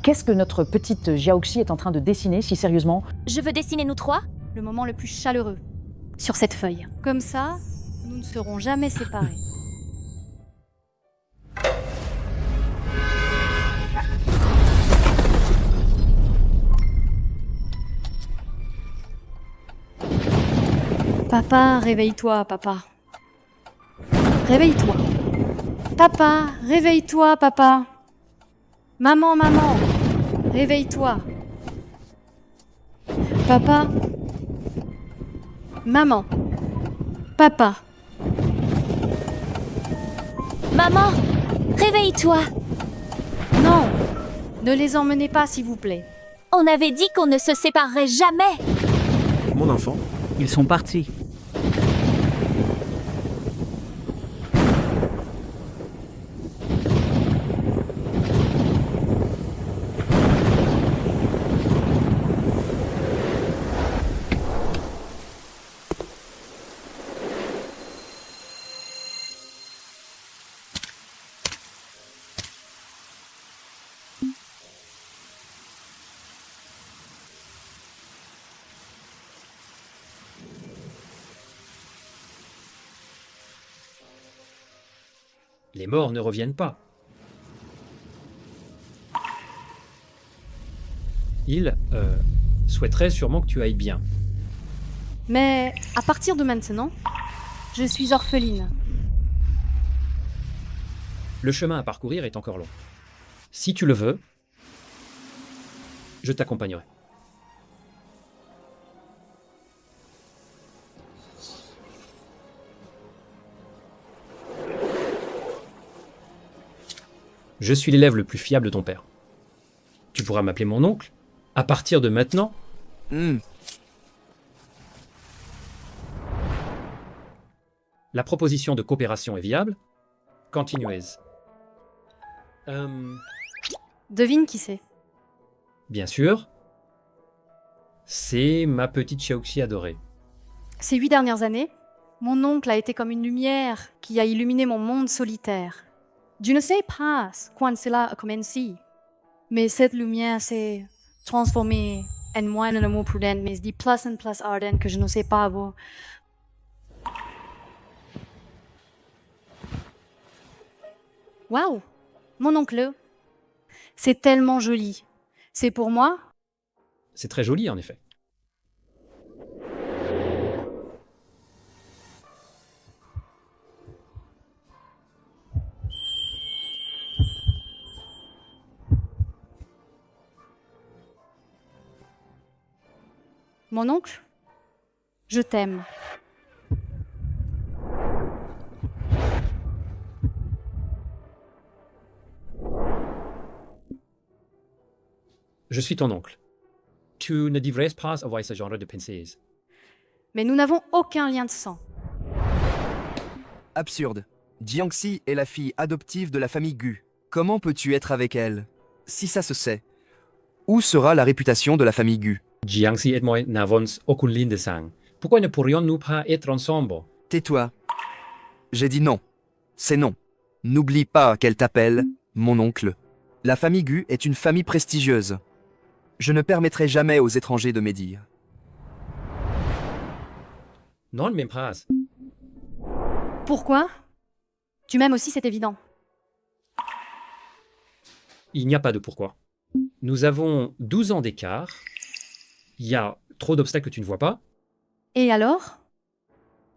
Qu'est-ce que notre petite Jiaoxi est en train de dessiner si sérieusement? Je veux dessiner nous trois. Le moment le plus chaleureux, sur cette feuille. Comme ça, nous ne serons jamais séparés. Papa, réveille-toi, papa. Réveille-toi. Papa, réveille-toi, papa. Maman, maman, réveille-toi. Papa. Maman. Papa. Maman, réveille-toi. Non, ne les emmenez pas, s'il vous plaît. On avait dit qu'on ne se séparerait jamais. Mon enfant, Ils sont partis. Les morts ne reviennent pas. Ils souhaiteraient sûrement que tu ailles bien. Mais à partir de maintenant, je suis orpheline. Le chemin à parcourir est encore long. Si tu le veux, je t'accompagnerai. Je suis l'élève le plus fiable de ton père. Tu pourras m'appeler mon oncle. À partir de maintenant, la proposition de coopération est viable. Continuez. Devine qui c'est. Bien sûr, c'est ma petite Xiaoxi adorée. Ces 8 dernières années, mon oncle a été comme une lumière qui a illuminé mon monde solitaire. Je ne sais pas quand cela a commencé, mais cette lumière s'est transformée en moi en un amour prudent, mais dit plus en plus ardent que je ne sais pas avoir. Waouh, mon oncle, c'est tellement joli. C'est pour moi? C'est très joli en effet. Mon oncle, je t'aime. Je suis ton oncle. Tu ne devrais pas avoir ce genre de pensées. Mais nous n'avons aucun lien de sang. absurde. Jiangxi est la fille adoptive de la famille Gu. Comment peux-tu être avec elle? Si ça se sait. Où sera la réputation de la famille Gu? Jiangxi et moi n'avons aucun lien de sang. Pourquoi ne pourrions-nous pas être ensemble? Tais-toi. J'ai dit non. C'est non. N'oublie pas qu'elle t'appelle mon oncle. La famille Gu est une famille prestigieuse. Je ne permettrai jamais aux étrangers de médire. Non, même pas. Pourquoi? Tu m'aimes aussi, c'est évident. Il n'y a pas de pourquoi. Nous avons 12 ans d'écart. Il y a trop d'obstacles que tu ne vois pas. Et alors?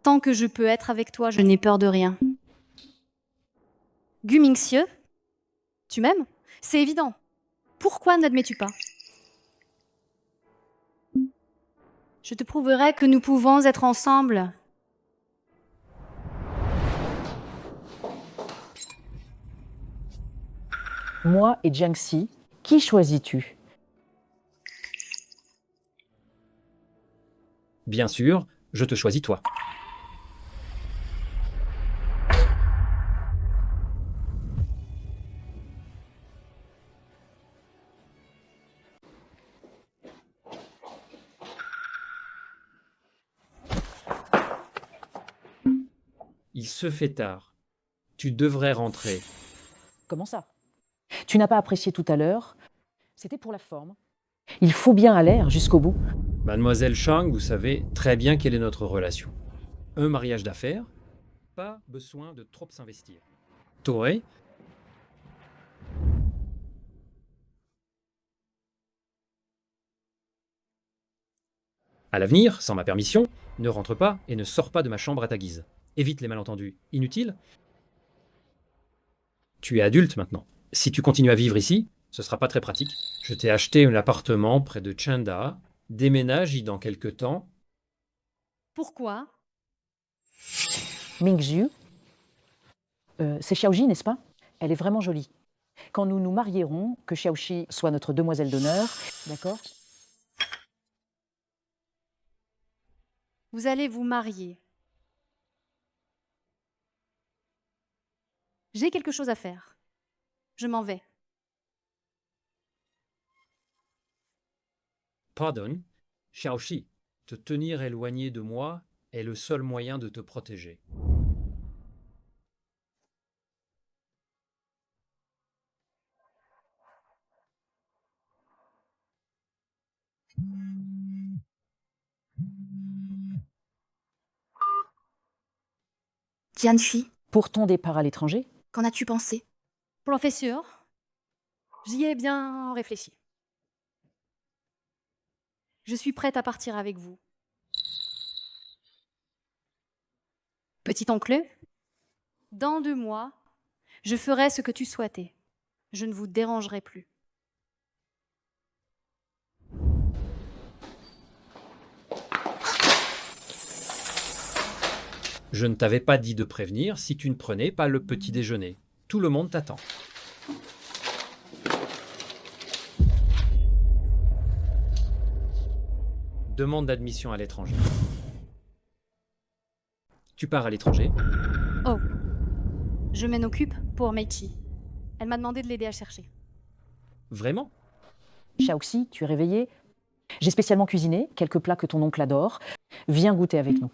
Tant que je peux être avec toi, je n'ai peur de rien. Gu Mingxie, tu m'aimes? C'est évident. Pourquoi n'admets-tu pas? Je te prouverai que nous pouvons être ensemble. Moi et Jiangxi, qui choisis-tu? Bien sûr, je te choisis toi. Il se fait tard. Tu devrais rentrer. Comment ça? Tu n'as pas apprécié tout à l'heure C'était pour la forme. Il faut bien aller jusqu'au bout. Mademoiselle Chang, vous savez très bien quelle est notre relation. Un mariage d'affaires, pas besoin de trop s'investir. Toei, à l'avenir, sans ma permission, ne rentre pas et ne sors pas de ma chambre à ta guise. Évite les malentendus inutiles. Tu es adulte maintenant. Si tu continues à vivre ici, ce sera pas très pratique. Je t'ai acheté un appartement près de Chanda. Déménage-y dans quelques temps. Pourquoi? Mingzhu, c'est Xiaoji, n'est-ce pas? Elle est vraiment jolie. Quand nous nous marierons, que Xiaoxi soit notre demoiselle d'honneur, d'accord? Vous allez vous marier. J'ai quelque chose à faire. Je m'en vais. Pardon, Xiaoxi, te tenir éloigné de moi est le seul moyen de te protéger. Jianxi, Pour ton départ à l'étranger, qu'en as-tu pensé? Professeur, j'y ai bien réfléchi. Je suis prête à partir avec vous. Petit-oncle, dans 2 mois, je ferai ce que tu souhaitais. Je ne vous dérangerai plus. Je ne t'avais pas dit de prévenir si tu ne prenais pas le petit déjeuner. Tout le monde t'attend. Demande d'admission à l'étranger. Tu pars à l'étranger. Oh, je m'en occupe pour Meichi. Elle m'a demandé de l'aider à chercher. Vraiment? Xiaoxi, tu es réveillée? J'ai spécialement cuisiné quelques plats que ton oncle adore. Viens goûter avec nous.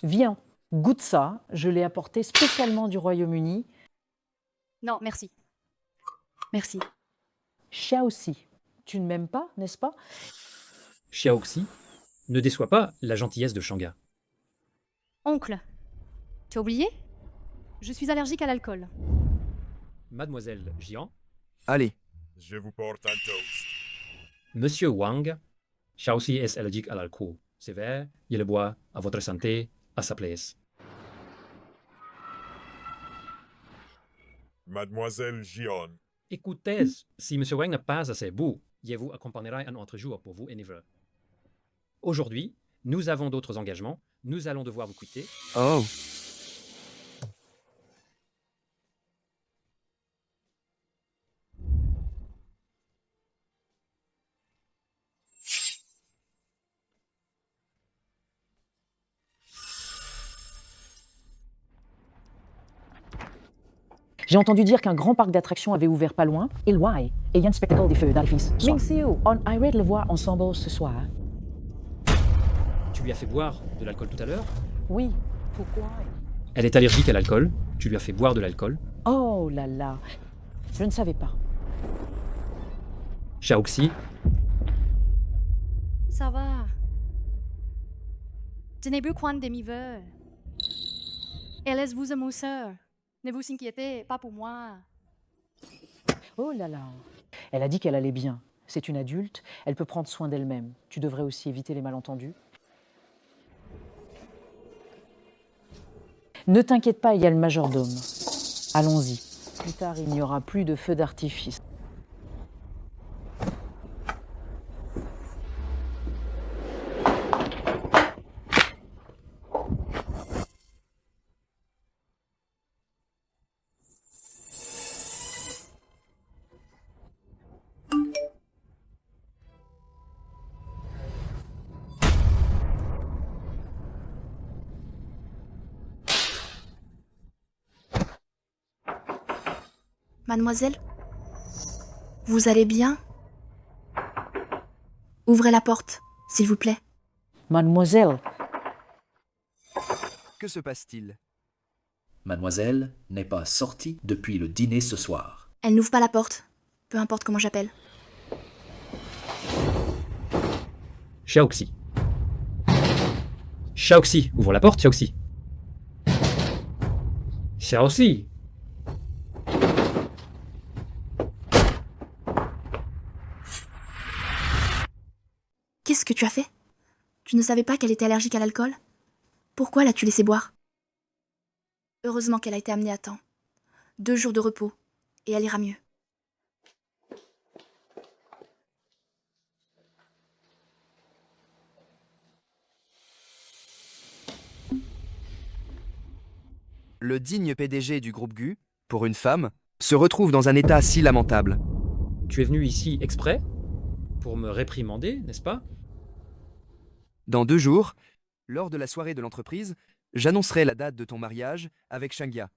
Viens, goûte ça. Je l'ai apporté spécialement du Royaume-Uni. Non, merci. Merci. Xiaoxi, tu ne m'aimes pas, n'est-ce pas? Xiaoxi, ne déçois pas la gentillesse de Shanga. Oncle, tu as oublié? Je suis allergique à l'alcool. Mademoiselle Jian, Allez, Je vous porte un toast. Monsieur Wang, Xiaoxi est allergique à l'alcool. C'est vrai, il le boit à votre santé, à sa place. Mademoiselle Gion, Écoutez, si Monsieur Wang n'est pas assez beau, je vous accompagnerai un autre jour pour vous et Niver. Aujourd'hui, nous avons d'autres engagements. Nous allons devoir vous quitter. oh, J'ai entendu dire qu'un grand parc d'attractions avait ouvert pas loin. Et loin, et il y a un spectacle des feux d'artifice. Mingxiu, on irait le voir ensemble ce soir. Tu lui as fait boire de l'alcool tout à l'heure. Oui, pourquoi? Elle est allergique à l'alcool. Tu lui as fait boire de l'alcool. Oh là là, je ne savais pas. Xiaoxi, Ça va. Tenez-vous compte de mes vœux. Et laisse-vous mon sœur. Ne vous inquiétez pas pour moi. Oh là là, elle a dit qu'elle allait bien. C'est une adulte, elle peut prendre soin d'elle-même. Tu devrais aussi éviter les malentendus. Ne t'inquiète pas, il y a le majordome. Allons-y. Plus tard, il n'y aura plus de feux d'artifice. Mademoiselle? Vous allez bien? Ouvrez la porte, s'il vous plaît. Mademoiselle, Que se passe-t-il? Mademoiselle n'est pas sortie depuis le dîner ce soir. Elle n'ouvre pas la porte. Peu importe comment j'appelle. Xiaoxi. Xiaoxi, ouvre la porte, Xiaoxi. Xiaoxi. Qu'est-ce que tu as fait? Tu ne savais pas qu'elle était allergique à l'alcool? Pourquoi l'as-tu laissée boire? Heureusement qu'elle a été amenée à temps. 2 jours de repos, et elle ira mieux. Le digne PDG du groupe Gu, pour une femme, se retrouve dans un état si lamentable. Tu es venu ici exprès pour me réprimander, n'est-ce pas? Dans 2 jours, lors de la soirée de l'entreprise, j'annoncerai la date de ton mariage avec Shangya.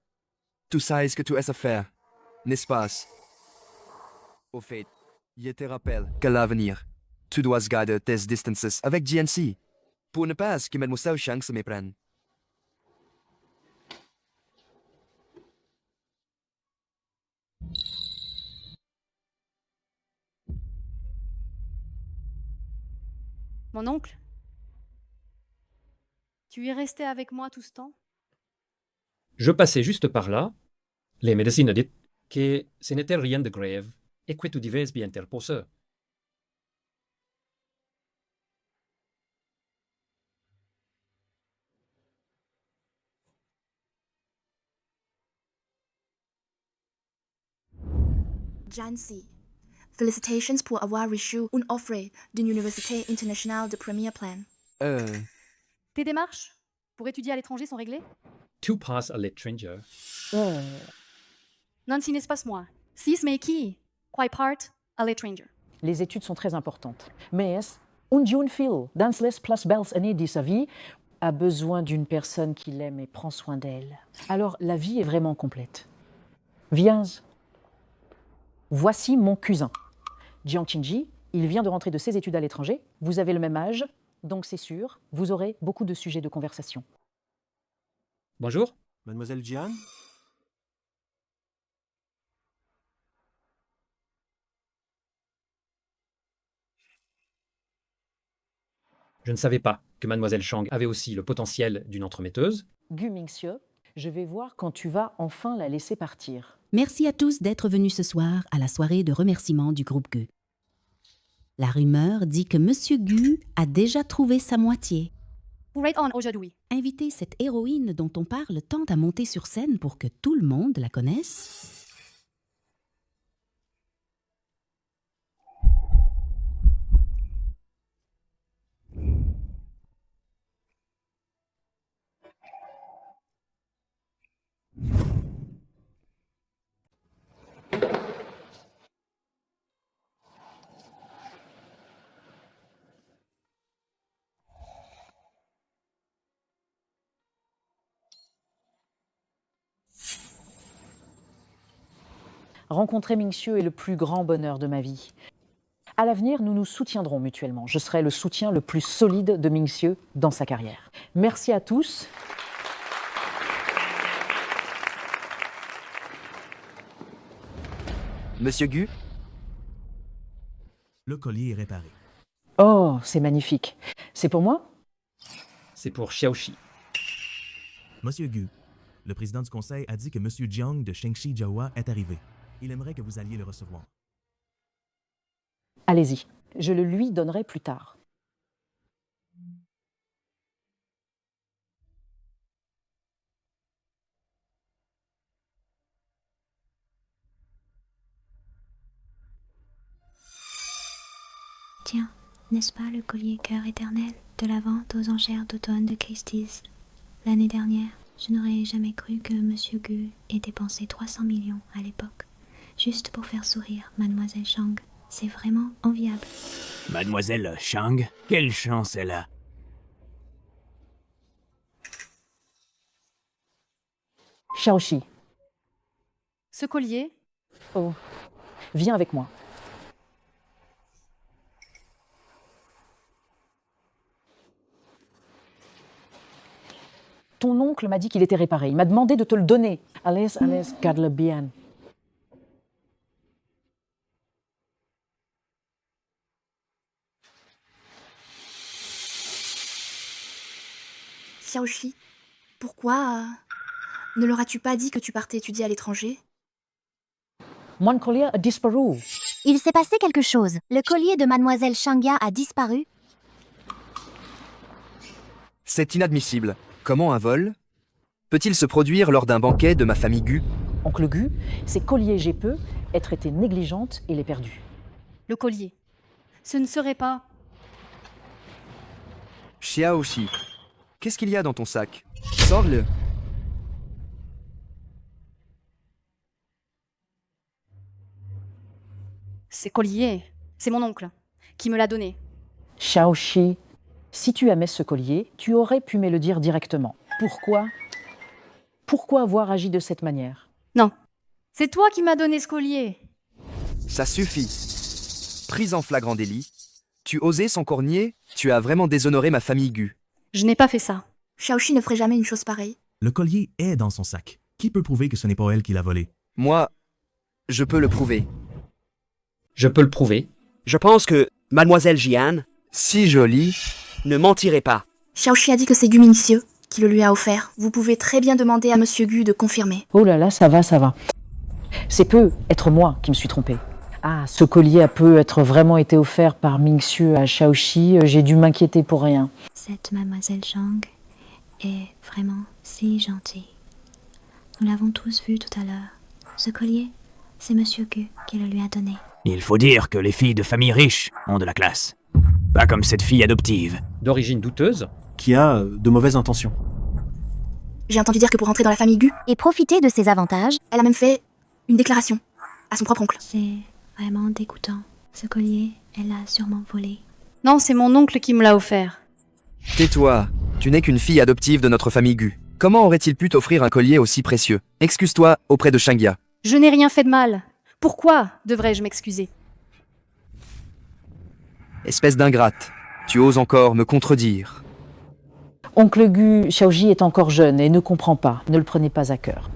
Tout ça est ce que tu as à faire, n'est-ce pas? Au fait, je te rappelle qu'à l'avenir, tu dois garder tes distances avec GNC, pour ne pas que Mademoiselle Shang se méprenne. Mon oncle? Tu es resté avec moi tout ce temps? Je passais juste par là. Les médecins disent que ce n'était rien de grave et que tu devais bien te reposer. Jancy, félicitations pour avoir reçu une offre d'une université internationale de premier plan. Tes démarches pour étudier à l'étranger sont réglées? Tu passes à l'étranger. Nancy n'espace-moi. Sis mais qui? Quite part à l'étranger. Les études sont très importantes. Mais un jeune fille, dans les plus belles années de sa vie, a besoin d'une personne qui l'aime et prend soin d'elle. Alors la vie est vraiment complète. Viens. Voici mon cousin. Jiang Qingji, il vient de rentrer de ses études à l'étranger. Vous avez le même âge, donc c'est sûr, vous aurez beaucoup de sujets de conversation. Bonjour. Mademoiselle Jian? Je ne savais pas que Mademoiselle Shang avait aussi le potentiel d'une entremetteuse. Gu Mingxie, je vais voir quand tu vas enfin la laisser partir. Merci à tous d'être venus ce soir à la soirée de remerciement du groupe Gu. La rumeur dit que Monsieur Gu a déjà trouvé sa moitié. Pour être on aujourd'hui. Inviter cette héroïne dont on parle tant à monter sur scène pour que tout le monde la connaisse. Rencontrer Mingxie est le plus grand bonheur de ma vie. À l'avenir, nous nous soutiendrons mutuellement. Je serai le soutien le plus solide de Mingxie dans sa carrière. Merci à tous. Monsieur Gu, Le collier est réparé. Oh, c'est magnifique. C'est pour moi? C'est pour Xiaoxi. Monsieur Gu, le président du conseil a dit que Monsieur Jiang de Shengxi Jiahua est arrivé. Il aimerait que vous alliez le recevoir. Allez-y, je le lui donnerai plus tard. Tiens, n'est-ce pas le collier cœur éternel de la vente aux enchères d'automne de Christie's? L'année dernière, je n'aurais jamais cru que Monsieur Gu ait dépensé 300 millions à l'époque, juste pour faire sourire Mademoiselle Shang. C'est vraiment enviable. Mademoiselle Shang, quelle chance elle a. Xiaoxi. Ce collier? Oh, viens avec moi. Ton oncle m'a dit qu'il était réparé. Il m'a demandé de te le donner. Allez, garde-le bien. Xiaoxi, pourquoi ne leur as-tu pas dit que tu partais étudier à l'étranger? Mon collier a disparu. Il s'est passé quelque chose. Le collier de mademoiselle Shangya a disparu. C'est inadmissible. Comment un vol peut-il se produire lors d'un banquet de ma famille Gu? Oncle Gu, ces colliers j'ai peu, être été négligente et les perdu. Le collier. Ce ne serait pas... Xiaoxi, qu'est-ce qu'il y a dans ton sac? Sors-le. Ces colliers, c'est mon oncle qui me l'a donné. Xiaoxi, si tu aimais ce collier, tu aurais pu me le dire directement. Pourquoi avoir agi de cette manière? Non, c'est toi qui m'as donné ce collier. Ça suffit. Prise en flagrant délit, tu osais sans cornier, tu as vraiment déshonoré ma famille Gu. Je n'ai pas fait ça. Xiaoxi ne ferait jamais une chose pareille. Le collier est dans son sac. Qui peut prouver que ce n'est pas elle qui l'a volé? Moi, je peux le prouver. Je peux le prouver. Je pense que Mademoiselle Jian, si jolie, ne mentirait pas. Xiaoxi a dit que c'est Gu Mingxieu qui le lui a offert. Vous pouvez très bien demander à Monsieur Gu de confirmer. Oh là là, ça va. C'est peut être moi qui me suis trompée. Ah, ce collier a peut être vraiment été offert par Mingxieu à Xiaoxi. J'ai dû m'inquiéter pour rien. Cette mademoiselle Zhang est vraiment si gentille. Nous l'avons tous vu tout à l'heure. Ce collier, c'est Monsieur Gu qui le lui a donné. Il faut dire que les filles de famille riches ont de la classe. Pas comme cette fille adoptive. D'origine douteuse. Qui a de mauvaises intentions. J'ai entendu dire que pour entrer dans la famille Gu, Et profiter de ses avantages. elle a même fait une déclaration à son propre oncle. C'est vraiment dégoûtant. Ce collier, elle l'a sûrement volé. Non, c'est mon oncle qui me l'a offert. tais-toi. Tu n'es qu'une fille adoptive de notre famille Gu. Comment aurait-il pu t'offrir un collier aussi précieux? Excuse-toi auprès de Shangya. Je n'ai rien fait de mal. Pourquoi devrais-je m'excuser? Espèce d'ingrate, tu oses encore me contredire. Oncle Gu, Xiaoxi est encore jeune et ne comprend pas. Ne le prenez pas à cœur.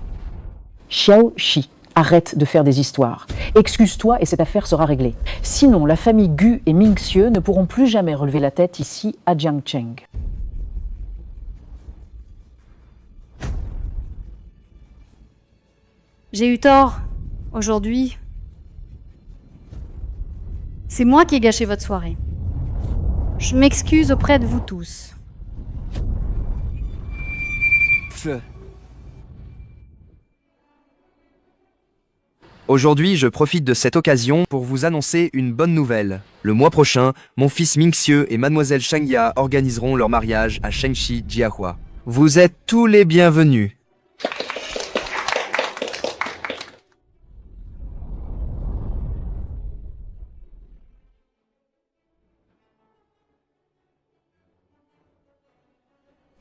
Xiaoxi, arrête de faire des histoires. Excuse-toi et cette affaire sera réglée. Sinon, la famille Gu et Mingxieu ne pourront plus jamais relever la tête ici à Jiangcheng. J'ai eu tort. Aujourd'hui, c'est moi qui ai gâché votre soirée. Je m'excuse auprès de vous tous. Aujourd'hui, je profite de cette occasion pour vous annoncer une bonne nouvelle. Le mois prochain, mon fils Mingxieu et mademoiselle Shangya organiseront leur mariage à Shengxi Jiahua. Vous êtes tous les bienvenus.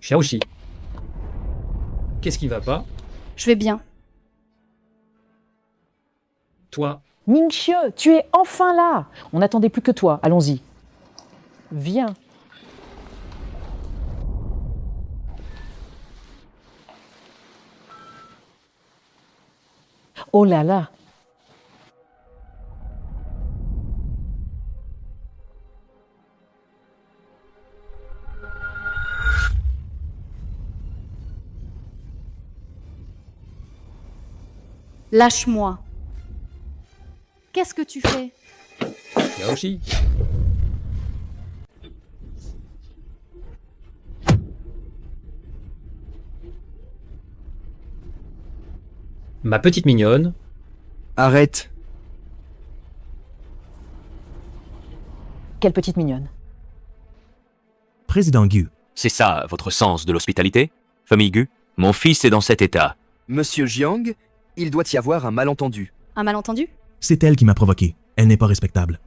Xiaoxi. Qu'est-ce qui va pas? Je vais bien. Toi, Mingxieu, tu es enfin là. On n'attendait plus que toi. Allons-y. Viens. Oh là là. Lâche-moi. Qu'est-ce que tu fais? Xiaoxi. Ma petite mignonne. Arrête. Quelle petite mignonne. Président Gu. C'est ça, votre sens de l'hospitalité? Famille Gu, mon fils est dans cet état. Monsieur Jiang, il doit y avoir un malentendu. Un malentendu? C'est elle qui m'a provoqué. Elle n'est pas respectable.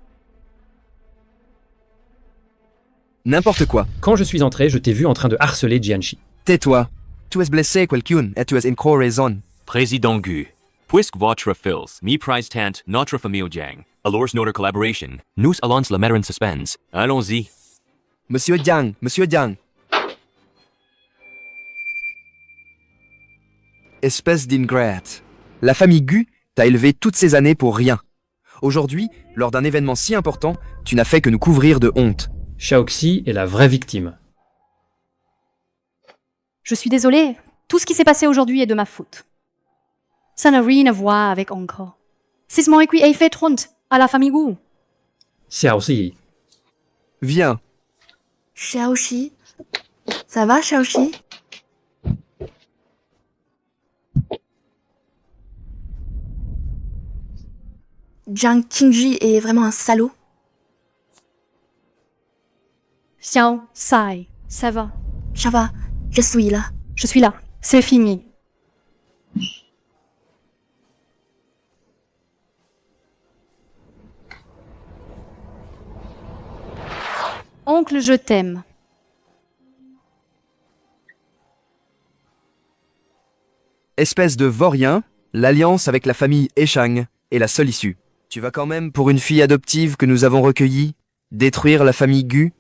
N'importe quoi. Quand je suis entré, je t'ai vu en train de harceler Jianxi. Tais-toi. Tu es blessé quelqu'un et tu es encore raison. Président Gu, puisque votre fils me présente notre famille Jiang, alors notre collaboration, nous allons la mettre en suspense. Allons-y. Monsieur Jiang, Monsieur Jiang. Espèce d'ingrate. La famille Gu t'a élevé toutes ces années pour rien. Aujourd'hui, lors d'un événement si important, tu n'as fait que nous couvrir de honte. Xiaoxi est la vraie victime. Je suis désolée, tout ce qui s'est passé aujourd'hui est de ma faute. Ça n'a rien à voir avec encore. C'est moi qui ai fait honte à la famille Gu. Xiaoxi, Viens, Xiaoxi. Ça va, Xiaoxi? Jiang Qingji est vraiment un salaud. Xiao Sai, ça va. Ça va, je suis là. Je suis là, c'est fini. Oncle, je t'aime. espèce de vaurien, l'alliance avec la famille Eshang est la seule issue. Tu vas quand même, pour une fille adoptive que nous avons recueillie, détruire la famille Gu?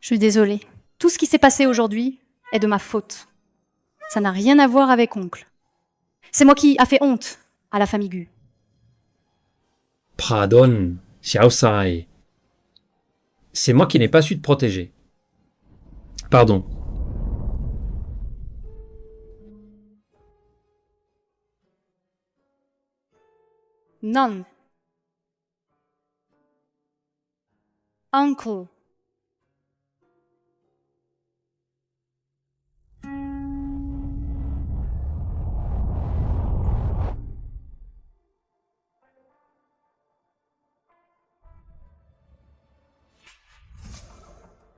Je suis désolée. Tout ce qui s'est passé aujourd'hui est de ma faute. Ça n'a rien à voir avec oncle. C'est moi qui a fait honte à la famille Gu. Pardon, Xiaosai. C'est moi qui n'ai pas su te protéger. Pardon. Non. Uncle.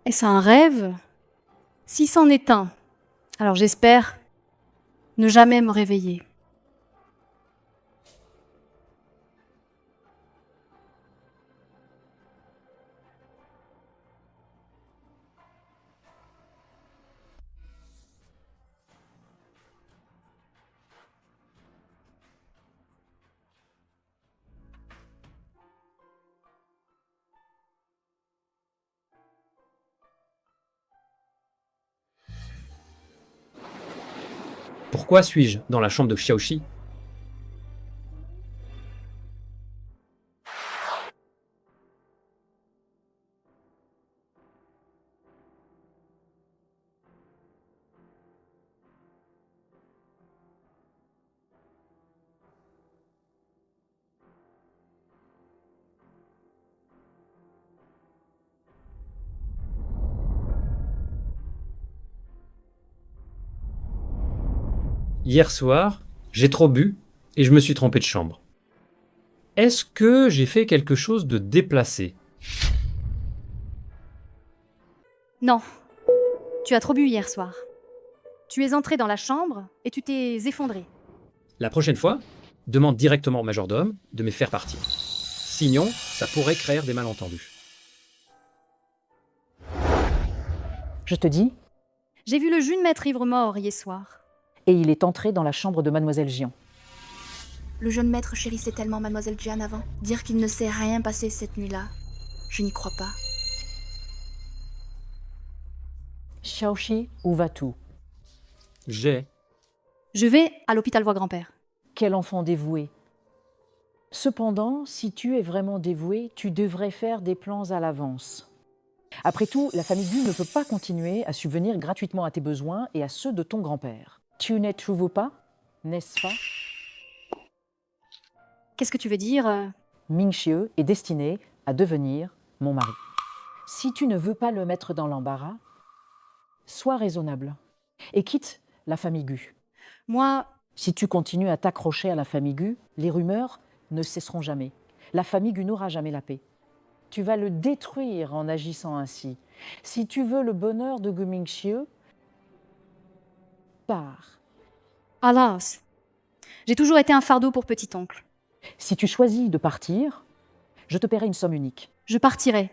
Est-ce un rêve? Si c'en est un, alors j'espère ne jamais me réveiller. Pourquoi suis-je dans la chambre de Xiaoxi? Hier soir, j'ai trop bu et je me suis trompé de chambre. Est-ce que j'ai fait quelque chose de déplacé? Non. Tu as trop bu hier soir. Tu es entré dans la chambre et tu t'es effondré. La prochaine fois, demande directement au majordome de me faire partir. Sinon, ça pourrait créer des malentendus. Je te dis, J'ai vu le jeune maître ivre mort hier soir. et il est entré dans la chambre de Mademoiselle Jian. Le jeune maître chérissait tellement Mademoiselle Jian avant. Dire qu'il ne s'est rien passé cette nuit-là, je n'y crois pas. Xiaoxi, où vas-tu? Je vais à l'hôpital voir grand-père. Quel enfant dévoué! Cependant, si tu es vraiment dévoué, tu devrais faire des plans à l'avance. Après tout, la famille Gu ne peut pas continuer à subvenir gratuitement à tes besoins et à ceux de ton grand-père. Tu ne trouves pas, n'est-ce pas? Qu'est-ce que tu veux dire? Ming Xie est destiné à devenir mon mari. Si tu ne veux pas le mettre dans l'embarras, sois raisonnable et quitte la famille Gu. Moi, Si tu continues à t'accrocher à la famille Gu, les rumeurs ne cesseront jamais. La famille Gu n'aura jamais la paix. Tu vas le détruire en agissant ainsi. Si tu veux le bonheur de Gu Mingxie, pars. alas, j'ai toujours été un fardeau pour petit-oncle. Si tu choisis de partir, je te paierai une somme unique. Je partirai.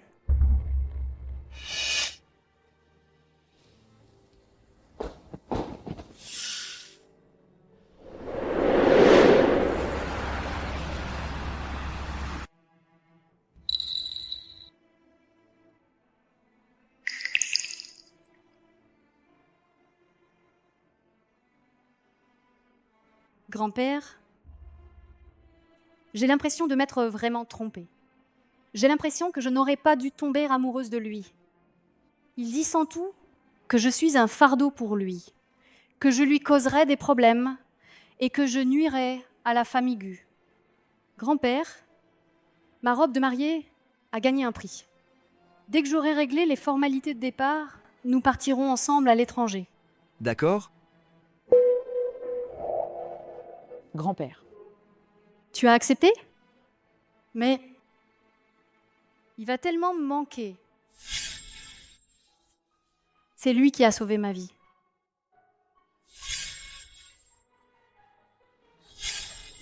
Grand-père, j'ai l'impression de m'être vraiment trompée. J'ai l'impression que je n'aurais pas dû tomber amoureuse de lui. Il dit sans tout que je suis un fardeau pour lui, que je lui causerais des problèmes et que je nuirais à la famille Gu. Grand-père, ma robe de mariée a gagné un prix. Dès que j'aurai réglé les formalités de départ, nous partirons ensemble à l'étranger. D'accord? Grand-père. Tu as accepté? Mais il va tellement me manquer. C'est lui qui a sauvé ma vie.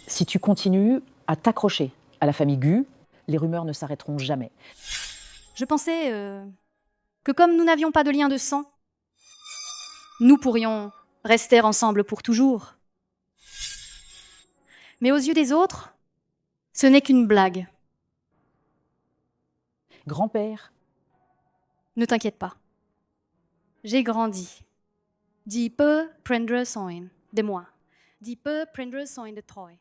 Si tu continues à t'accrocher à la famille Gu, les rumeurs ne s'arrêteront jamais. Je pensais que comme nous n'avions pas de lien de sang, nous pourrions rester ensemble pour toujours. Mais aux yeux des autres, ce n'est qu'une blague. Grand-père. Ne t'inquiète pas. J'ai grandi. Die peut prendre soin de moi. Die peut prendre soin de toi.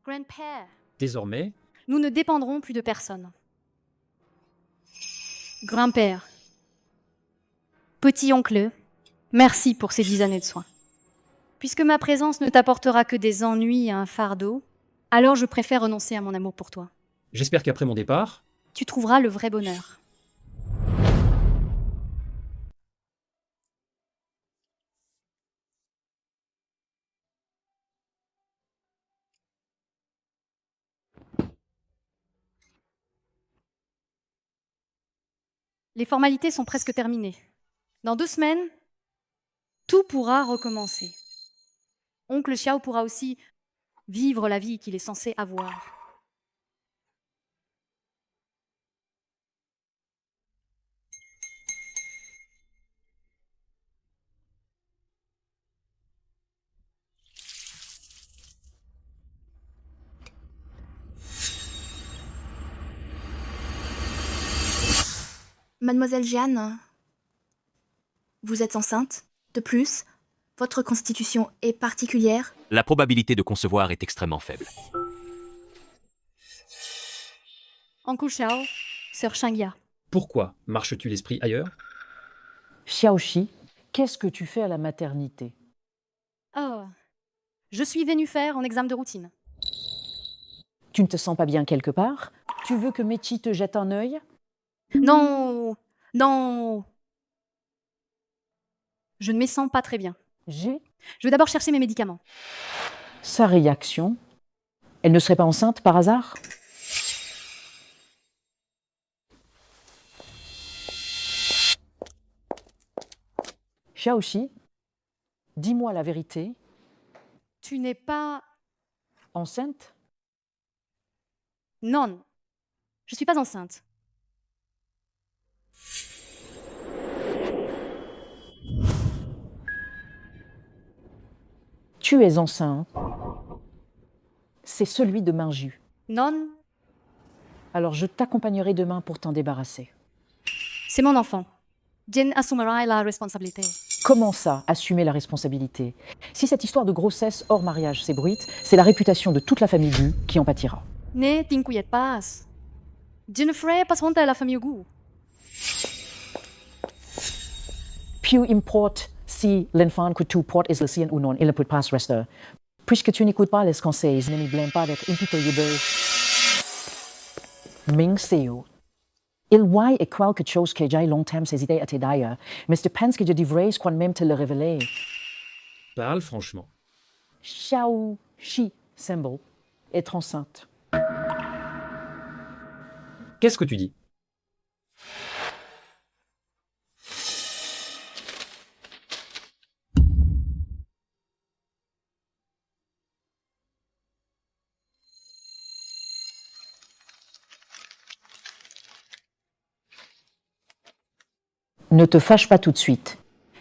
Grand-père. Désormais, Nous ne dépendrons plus de personne. Grand-père. Petit-oncle, merci pour ces 10 années de soins. Puisque ma présence ne t'apportera que des ennuis et un fardeau, alors je préfère renoncer à mon amour pour toi. j'espère qu'après mon départ, Tu trouveras le vrai bonheur. Les formalités sont presque terminées. Dans 2 semaines, tout pourra recommencer. Oncle Xiao pourra aussi vivre la vie qu'il est censé avoir. Mademoiselle Jeanne, vous êtes enceinte. De plus, votre constitution est particulière. La probabilité de concevoir est extrêmement faible. Oncle Xiao, sœur Shangya. pourquoi marches-tu l'esprit ailleurs? Xiaoxi, qu'est-ce que tu fais à la maternité? Oh, je suis venue faire un examen de routine. Tu ne te sens pas bien quelque part? Tu veux que Mechi te jette un œil? Non, non. Je ne me sens pas très bien. Je vais d'abord chercher mes médicaments. Sa réaction? Elle ne serait pas enceinte par hasard? Xiaoxi, dis-moi la vérité. Tu n'es pas enceinte? Non, je suis pas enceinte. Tu es enceinte. C'est celui de Minju. Non, Alors je t'accompagnerai demain pour t'en débarrasser. c'est mon enfant. Jen assumera la responsabilité. Comment ça, assumer la responsabilité? Si cette histoire de grossesse hors mariage s'ébruite, c'est la réputation de toute la famille Gu qui en pâtira. Ne t'inquiète pas. Je ne ferai pas honte à la famille Gu. Peu importe si l'enfant que tu portes est le sien ou non, il ne peut pas rester. Puisque tu n'écoutes pas les conseils, ne m'y blâme pas d'être impitoyable. Ming Seo. Il y a quelque chose que j'ai longtemps hésité à te dire, mais je pense que je devrais quand même te le révéler. Parle franchement. Xiaoxi, symbole, être enceinte. Qu'est-ce que tu dis? Ne te fâche pas tout de suite.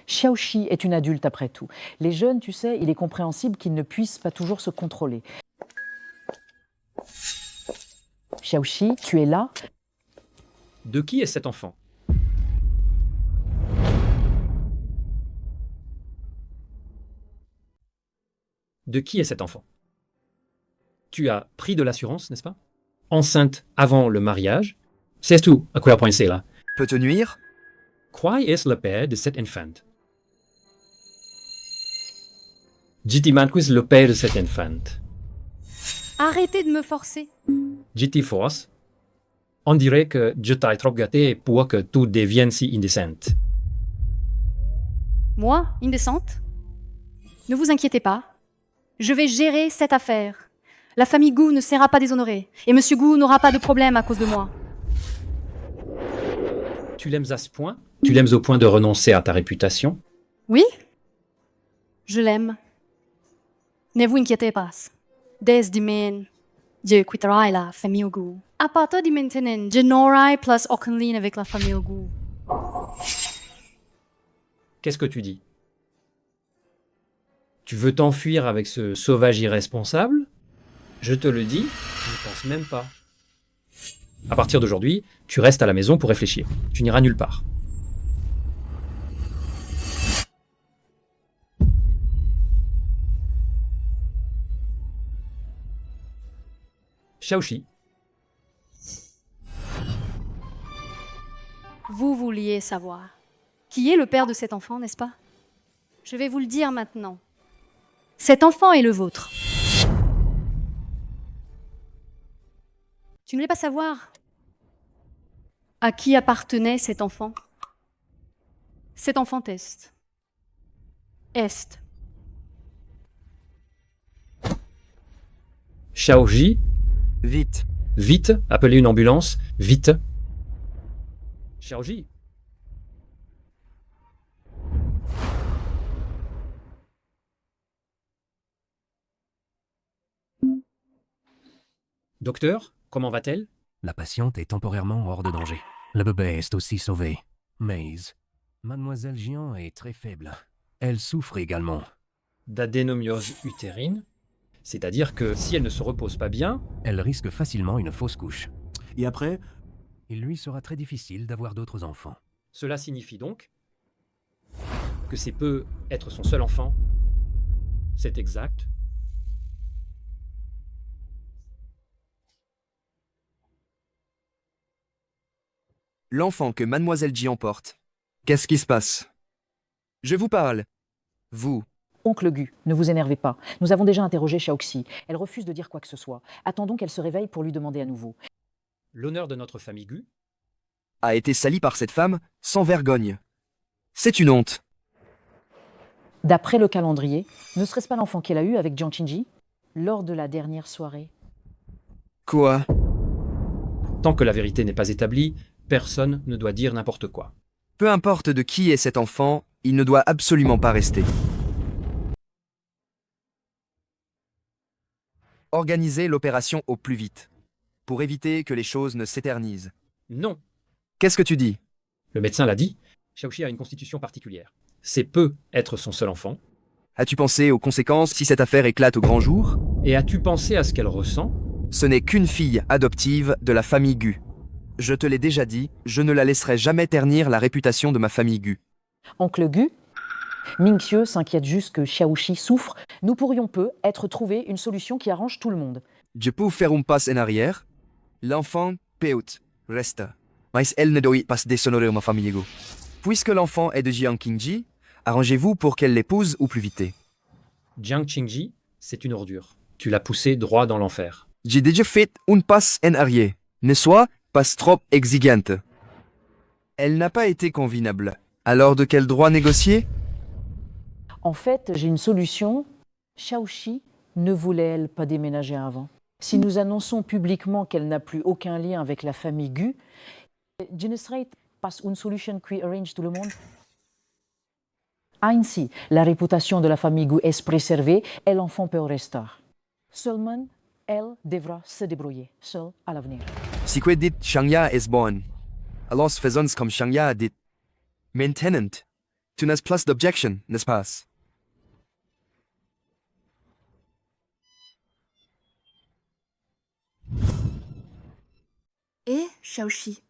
Xiaoxi est une adulte après tout. Les jeunes, tu sais, il est compréhensible qu'ils ne puissent pas toujours se contrôler. Xiaoxi, tu es là? De qui est cet enfant? De qui est cet enfant? Tu as pris de l'assurance, n'est-ce pas? Enceinte avant le mariage. Sais-tu à quoi penser là? Peut te nuire? Qui est le père de cet enfant? Jiti manquis le père de cet enfant. Arrêtez de me forcer. Jiti force. On dirait que je t'ai trop gâté pour que tout devienne si indécente. Moi, indécente? Ne vous inquiétez pas. Je vais gérer cette affaire. La famille Gu ne sera pas déshonorée. Et Monsieur Gu n'aura pas de problème à cause de moi. Tu l'aimes à ce point? Tu l'aimes au point de renoncer à ta réputation? Oui? Je l'aime. Ne vous inquiétez pas. Dès demain, je quitterai la famille Gu. À partir de maintenant, je n'aurai plus aucun lien avec la famille Gu. Qu'est-ce que tu dis? Tu veux t'enfuir avec ce sauvage irresponsable? Je te le dis, je ne pense même pas. À partir d'aujourd'hui, tu restes à la maison pour réfléchir. Tu n'iras nulle part. Xiaoxi, Vous vouliez savoir qui est le père de cet enfant, n'est-ce pas? Je vais vous le dire maintenant. Cet enfant est le vôtre. Tu ne voulais pas savoir à qui appartenait cet enfant? Cet enfant est. Xiaoji, Vite. vite, appelez une ambulance, vite. Xiaoji. Docteur, comment va-t-elle? La patiente est temporairement hors de danger. Le bébé est aussi sauvé. Mais Mademoiselle Jian est très faible. Elle souffre également. D'adénomiose utérine, c'est-à-dire que si elle ne se repose pas bien, Elle risque facilement une fausse couche. Et après, Il lui sera très difficile d'avoir d'autres enfants. cela signifie donc que c'est peut être son seul enfant. C'est exact. L'enfant que Mademoiselle Jian porte. Qu'est-ce qui se passe? Je vous parle. Vous. Oncle Gu, ne vous énervez pas. Nous avons déjà interrogé Xiaoxi. Elle refuse de dire quoi que ce soit. Attendons qu'elle se réveille pour lui demander à nouveau. L'honneur de notre famille Gu, A été sali par cette femme, sans vergogne. C'est une honte. D'après le calendrier, ne serait-ce pas l'enfant qu'elle a eu avec Jiang Qingji lors de la dernière soirée? Quoi? tant que la vérité n'est pas établie, personne ne doit dire n'importe quoi. Peu importe de qui est cet enfant, il ne doit absolument pas rester. Organisez l'opération au plus vite, pour éviter que les choses ne s'éternisent. Non. Qu'est-ce que tu dis? Le médecin l'a dit, Xiaoxi a une constitution particulière. C'est peut être son seul enfant. As-tu pensé aux conséquences si cette affaire éclate au grand jour? Et as-tu pensé à ce qu'elle ressent? Ce n'est qu'une fille adoptive de la famille Gu. Je te l'ai déjà dit, je ne la laisserai jamais ternir la réputation de ma famille Gu. Oncle Gu, Mingxieu s'inquiète juste que Xiaoxi souffre. Nous pourrions être trouver une solution qui arrange tout le monde. Je peux faire un pas en arrière? L'enfant peut reste. Mais elle ne doit pas déshonorer ma famille Gu. Puisque l'enfant est de Jiang Qingji, arrangez-vous pour qu'elle l'épouse au plus vite. Jiang Qingji, c'est une ordure. Tu l'as poussée droit dans l'enfer. J'ai déjà fait un pas en arrière. Ne sois pas trop exigeante. Elle n'a pas été convenable. Alors de quel droit négocier? En fait, j'ai une solution. Xiaoxi ne voulait-elle pas déménager avant? Si nous annonçons publiquement qu'elle n'a plus aucun lien avec la famille Gu, je ne serait pas une solution qui arrange tout le monde? Ainsi, la réputation de la famille Gu est préservée et l'enfant peut rester. Seulement, elle devra se débrouiller, seule à l'avenir. Si que dit Shangya est bon. Alors faisons comme Shangya a dit. Maintenant, tu n'as plus d'objection, n'est-ce pas? Et, Xiaoxi,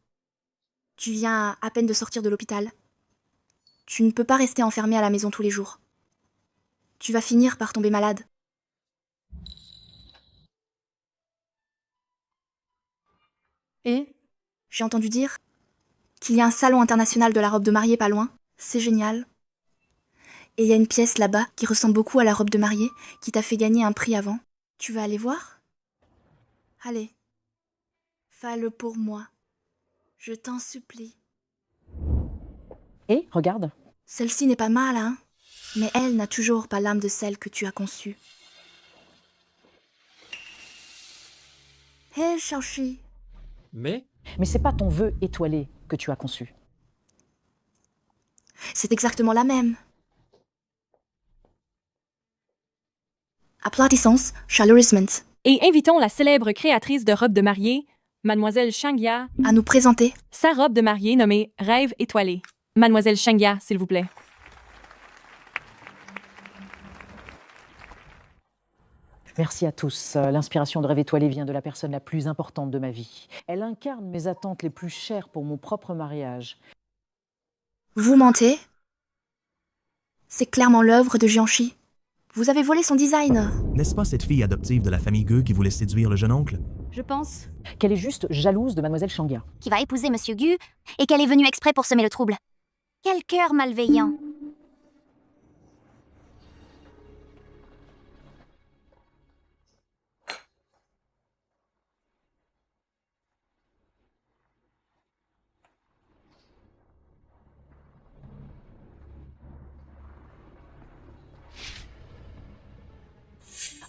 tu viens à peine de sortir de l'hôpital. Tu ne peux pas rester enfermé à la maison tous les jours. Tu vas finir par tomber malade. Et J'ai entendu dire qu'il y a un salon international de la robe de mariée pas loin. C'est génial. Et il y a une pièce là-bas qui ressemble beaucoup à la robe de mariée qui t'a fait gagner un prix avant. Tu vas aller voir? Allez, fais-le pour moi. Je t'en supplie. Et, regarde, Celle-ci n'est pas mal, hein? Mais elle n'a toujours pas l'âme de celle que tu as conçue. Hé, Xiaoshi, Mais mais c'est pas ton vœu étoilé que tu as conçu. c'est exactement la même. Applaudissons, chaleurement, Et invitons la célèbre créatrice de robes de mariée, Mademoiselle Shangya, à nous présenter sa robe de mariée nommée Rêve étoilé. Mademoiselle Shangya, s'il vous plaît. Merci à tous. L'inspiration de Rêve étoilé vient de la personne la plus importante de ma vie. Elle incarne mes attentes les plus chères pour mon propre mariage. Vous mentez? C'est clairement l'œuvre de Jianxi. Vous avez volé son design. N'est-ce pas cette fille adoptive de la famille Gu qui voulait séduire le jeune oncle? je pense... Qu'elle est juste jalouse de Mademoiselle Shangya. Qui va épouser Monsieur Gu et qu'elle est venue exprès pour semer le trouble. Quel cœur malveillant.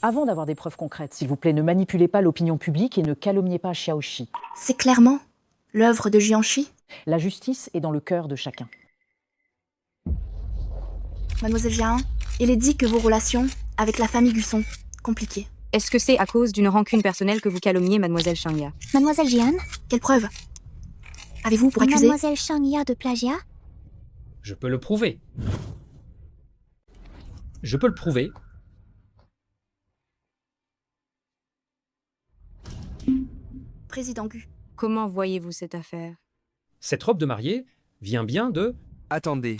Avant d'avoir des preuves concrètes, s'il vous plaît, ne manipulez pas l'opinion publique et ne calomniez pas Xiaoshi. C'est clairement l'œuvre de Jianxi. La justice est dans le cœur de chacun. Mademoiselle Jian, il est dit que vos relations avec la famille Gu sont compliquées. Est-ce que c'est à cause d'une rancune personnelle que vous calomniez Mademoiselle Shangya? Mademoiselle Jian? Quelle preuve avez-vous pour accuser Mademoiselle Shangya de plagiat? je peux le prouver. Je peux le prouver. Président Gu. Comment voyez-vous cette affaire? Cette robe de mariée vient bien de... Attendez.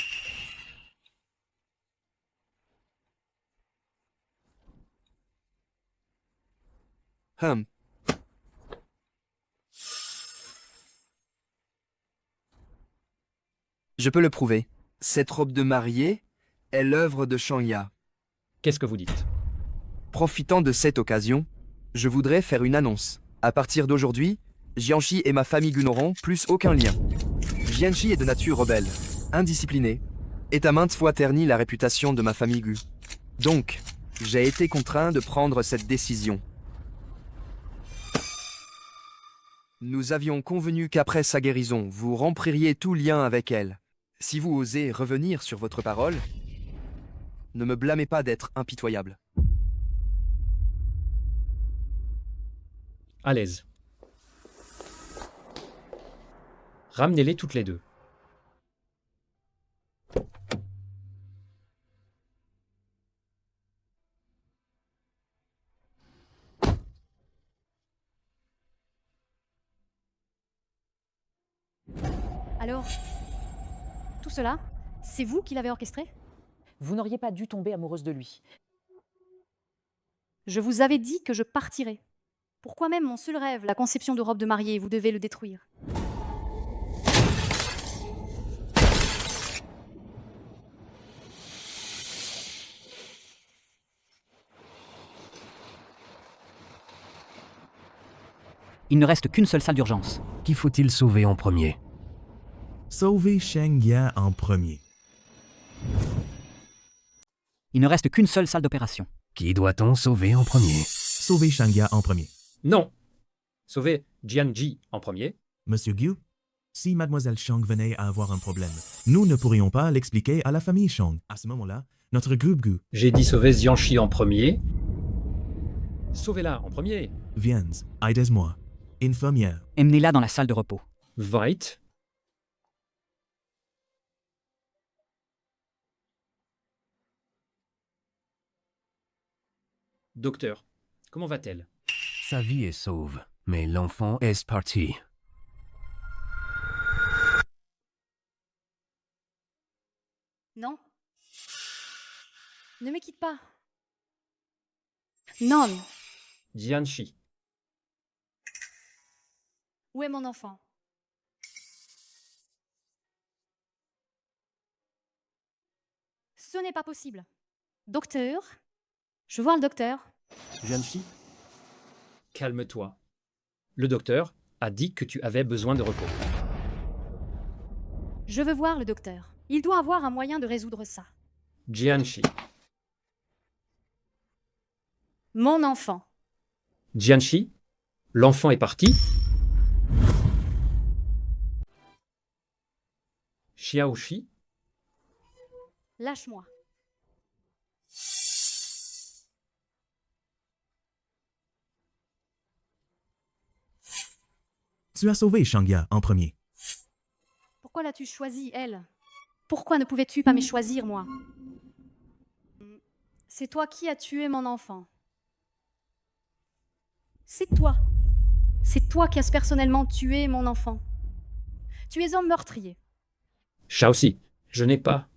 Hum. Je peux le prouver. Cette robe de mariée est l'œuvre de Shangya. Qu'est-ce que vous dites? Profitant de cette occasion, je voudrais faire une annonce. À partir d'aujourd'hui, Jianxi et ma famille Gu n'auront plus aucun lien. Jianxi est de nature rebelle, indisciplinée, et a maintes fois terni la réputation de ma famille Gu. Donc, j'ai été contraint de prendre cette décision. Nous avions convenu qu'après sa guérison, vous rompiriez tout lien avec elle. Si vous osez revenir sur votre parole, ne me blâmez pas d'être impitoyable. À l'aise. Ramenez-les toutes les deux. Alors, tout cela, c'est vous qui l'avez orchestré? Vous n'auriez pas dû tomber amoureuse de lui. Je vous avais dit que je partirais. Pourquoi même mon seul rêve, la conception de robe de mariée, vous devez le détruire? Il ne reste qu'une seule salle d'urgence. Qui faut-il sauver en premier? Sauvez Shangya en premier. Il ne reste qu'une seule salle d'opération. Qui doit-on sauver en premier? Sauvez Shangya en premier. Non. Sauvez Jianji en premier. Monsieur Gu, si Mademoiselle Shang venait à avoir un problème, nous ne pourrions pas l'expliquer à la famille Shang. À ce moment-là, notre groupe Gu, J'ai dit sauver Jianxi en premier. Sauvez-la en premier. viens, aidez-moi. Infirmière. Emmenez-la dans la salle de repos. Vite. Docteur, comment va-t-elle? Sa vie est sauve, mais l'enfant est parti. Non. Ne me quitte pas. Non. Jianxi. Où est mon enfant? Ce n'est pas possible. Docteur? Je vois le docteur. Jianxi, Calme-toi. Le docteur a dit que tu avais besoin de repos. Je veux voir le docteur. Il doit avoir un moyen de résoudre ça. Jianxi. Mon enfant. Jianxi, l'enfant est parti. Xiaoxi, Lâche-moi. Tu as sauvé Shangya en premier. Pourquoi l'as-tu choisi, elle? Pourquoi ne pouvais-tu pas me choisir, moi? C'est toi qui as tué mon enfant. C'est toi. C'est toi qui as personnellement tué mon enfant. Tu es un meurtrier. Shaoxi, je n'ai pas.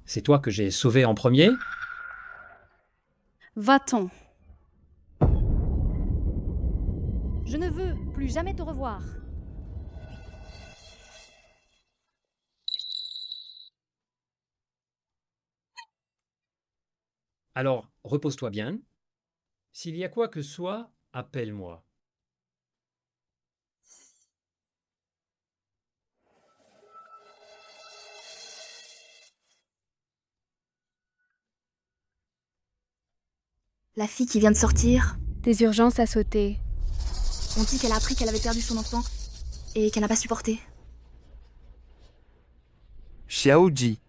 C'est toi que j'ai sauvé en premier? Va-t'en. Je ne veux plus jamais te revoir. Alors, repose-toi bien. S'il y a quoi que ce soit, appelle-moi. La fille qui vient de sortir, Des urgences à sauter. on dit qu'elle a appris qu'elle avait perdu son enfant et qu'elle n'a pas supporté. Xiaoji.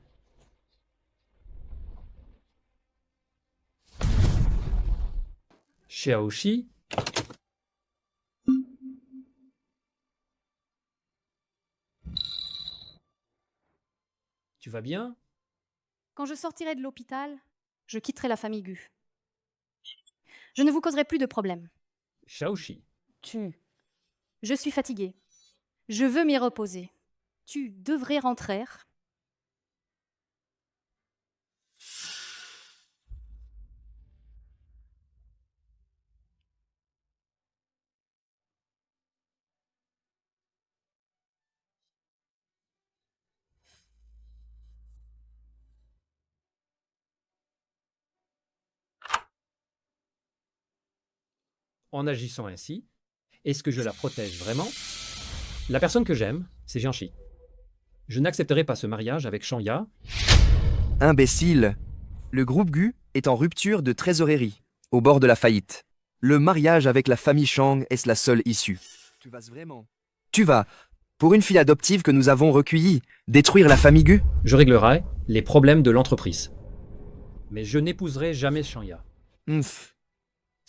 Xiaoxi, tu vas bien? Quand je sortirai de l'hôpital, je quitterai la famille Gu. Je ne vous causerai plus de problèmes. Xiaoxi, Je suis fatiguée. Je veux m'y reposer. Tu devrais rentrer. en agissant ainsi, est-ce que je la protège vraiment? La personne que j'aime, c'est Jianxi. Je n'accepterai pas ce mariage avec Shangya. Imbécile. Le groupe Gu est en rupture de trésorerie, au bord de la faillite. Le mariage avec la famille Shang est la seule issue. Tu vas, pour une fille adoptive que nous avons recueillie, détruire la famille Gu? Je réglerai les problèmes de l'entreprise. Mais je n'épouserai jamais Shangya.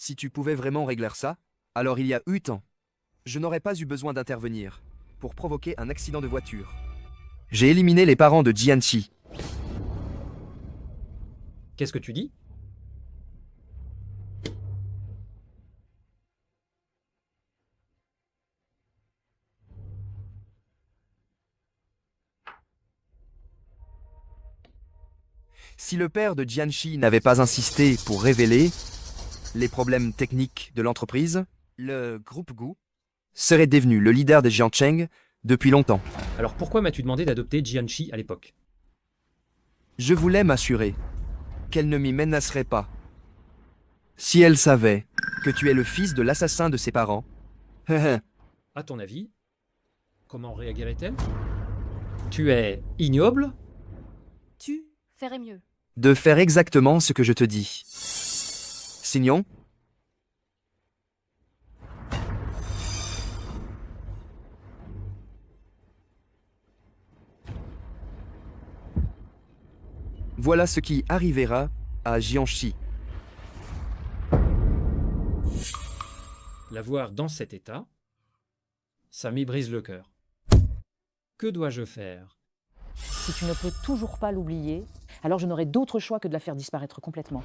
Si tu pouvais vraiment régler ça, alors il y a eu temps. Je n'aurais pas eu besoin d'intervenir pour provoquer un accident de voiture. J'ai éliminé les parents de Jianxi. Qu'est-ce que tu dis? Si le père de Jianxi n'avait pas insisté pour révéler les problèmes techniques de l'entreprise, le groupe Gu serait devenu le leader des Jiancheng depuis longtemps. Alors pourquoi m'as-tu demandé d'adopter Jianxi à l'époque? Je voulais m'assurer qu'elle ne m'y menacerait pas. Si elle savait que tu es le fils de l'assassin de ses parents, À ton avis, comment réagirait-elle? Tu es ignoble? Tu ferais mieux. de faire exactement ce que je te dis. Signons. Voilà ce qui arrivera à Jianxi. La voir dans cet état, ça m'y brise le cœur. Que dois-je faire? Si tu ne peux toujours pas l'oublier, alors je n'aurai d'autre choix que de la faire disparaître complètement.